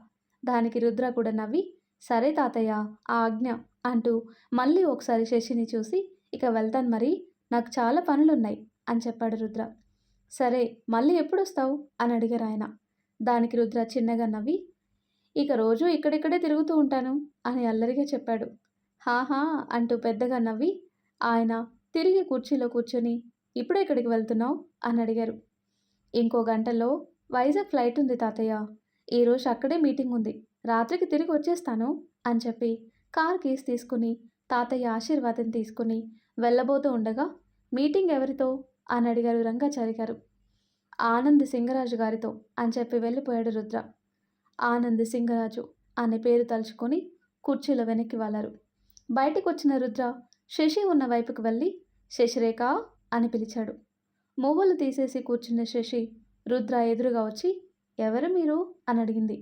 దానికి రుద్ర కూడా నవ్వి, సరే తాతయ్య, ఆ ఆజ్ఞ అంటూ మళ్ళీ ఒకసారి శశిని చూసి, ఇక వెళ్తాను మరి, నాకు చాలా పనులున్నాయి అని చెప్పాడు రుద్ర. సరే, మళ్ళీ ఎప్పుడొస్తావు అని అడిగారు ఆయన. దానికి రుద్ర చిన్నగా నవ్వి, ఇక రోజు ఇక్కడిక్కడే తిరుగుతూ ఉంటాను అని అల్లరిగా చెప్పాడు. హాహా అంటూ పెద్దగా నవ్వి ఆయన తిరిగి కుర్చీలో కూర్చొని, ఇప్పుడు ఎక్కడికి వెళ్తున్నావు అని అడిగారు. ఇంకో గంటలో వైజాగ్ ఫ్లైట్ ఉంది తాతయ్య, ఈరోజు అక్కడే మీటింగ్ ఉంది, రాత్రికి తిరిగి వచ్చేస్తాను అని చెప్పి కార్ కీస్ తీసుకుని తాతయ్య ఆశీర్వాదం తీసుకుని వెళ్ళబోతూ ఉండగా, మీటింగ్ ఎవరితో అని అడిగారు రంగాచారి గారు. ఆనంద్ సింగరాజు గారితో అని చెప్పి వెళ్ళిపోయాడు రుద్ర. ఆనంద్ సింగరాజు అనే పేరు తలుచుకొని కుర్చీలో వెనక్కి వాలారు. బయటికి వచ్చిన రుద్ర శశి ఉన్న వైపుకు వెళ్ళి, శశిరేఖ అని పిలిచాడు. మువ్వలు తీసేసి కూర్చున్న శశి రుద్ర ఎదురుగా వచ్చి, ఎవరు మీరు అని అడిగింది.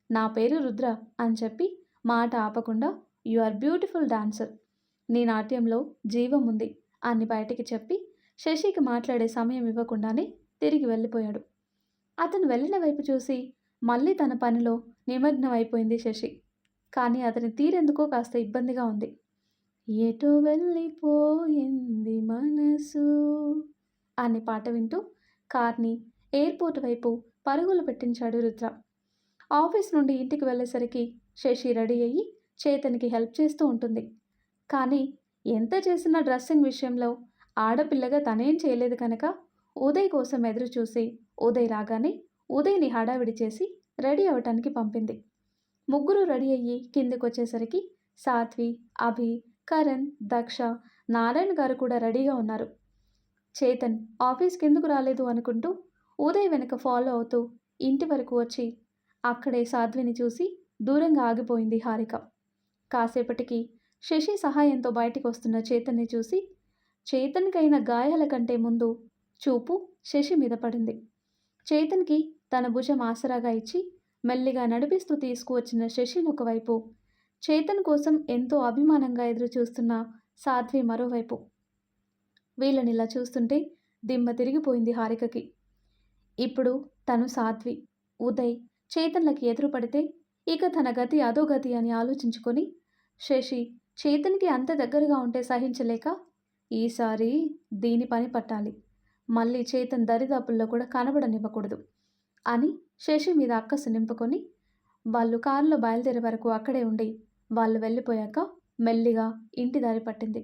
నా పేరు రుద్ర అని చెప్పి మాట ఆపకుండా, యు ఆర్ బ్యూటిఫుల్ డాన్సర్, నీ నాట్యంలో జీవం ఉంది అని బయటికి చెప్పి శశికి మాట్లాడే సమయం ఇవ్వకుండానే తిరిగి వెళ్ళిపోయాడు. అతను వెళ్ళిన వైపు చూసి మళ్ళీ తన పనిలో నిమగ్నం అయిపోయింది శశి. కానీ అతని తీరెందుకో కాస్త ఇబ్బందిగా ఉంది. ఎటో వెళ్ళిపోయింది మనసు అనే పాట వింటూ కార్ని ఎయిర్పోర్ట్ వైపు పరుగులు పెట్టించాడు రుద్ర. ఆఫీస్ నుండి ఇంటికి వెళ్ళేసరికి శశి రెడీ అయ్యి చేతన్కి హెల్ప్ చేస్తూ ఉంటుంది. కానీ ఎంత చేసినా డ్రెస్సింగ్ విషయంలో ఆడపిల్లగా తనేం చేయలేదు కనుక ఉదయ్ కోసం ఎదురు చూసి ఉదయ్ రాగానే ఉదయ్ని హడావిడి చేసి రెడీ అవ్వటానికి పంపింది. ముగ్గురు రెడీ అయ్యి కిందకి వచ్చేసరికి సాత్వి, అభి, కరణ్, దక్ష, నారాయణ గారు కూడా రెడీగా ఉన్నారు. చేతన్ ఆఫీస్కి ఎందుకు రాలేదు అనుకుంటూ ఉదయ్ వెనక ఫాలో అవుతూ ఇంటి వరకు వచ్చి అక్కడే సాధ్విని చూసి దూరంగా ఆగిపోయింది హారిక. కాసేపటికి శశి సహాయంతో బయటికి వస్తున్న చేతన్ని చూసి చేతన్కైన గాయాల కంటే ముందు చూపు శశి మీద పడింది. చేతన్కి తన భుజం ఆసరాగా ఇచ్చి మెల్లిగా నడిపిస్తూ తీసుకువచ్చిన శశిని ఒకవైపు, చేతన్ కోసం ఎంతో అభిమానంగా ఎదురు చూస్తున్న సాధ్వి మరోవైపు. వీళ్ళనిలా చూస్తుంటే దిమ్మ తిరిగిపోయింది హారికకి. ఇప్పుడు తను సాధ్వి, ఉదయ్, చేతన్లకి ఎదురు పడితే ఇక తన గతి అదో గతి అని ఆలోచించుకొని శశి చేతన్కి అంత దగ్గరగా ఉంటే సహించలేక ఈసారి దీని పని పట్టాలి, మళ్ళీ చేతన్ దరిదాపుల్లో కూడా కనబడనివ్వకూడదు అని శశి మీద అక్కసు నింపుకొని వాళ్ళు కారులో బయలుదేరే వరకు అక్కడే ఉండి వాళ్ళు వెళ్ళిపోయాక మెల్లిగా ఇంటి దారి పట్టింది.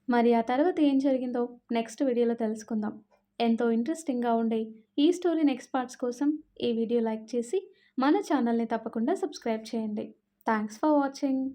మరి ఆ తర్వాత ఏం జరిగిందో నెక్స్ట్ వీడియోలో తెలుసుకుందాం. ఎంతో ఇంట్రెస్టింగ్గా ఉండే ఈ స్టోరీ నెక్స్ట్ పార్ట్స్ కోసం ఈ వీడియో లైక్ చేసి మన ఛానల్ని తప్పకుండా సబ్స్క్రైబ్ చేయండి. Thanks for watching.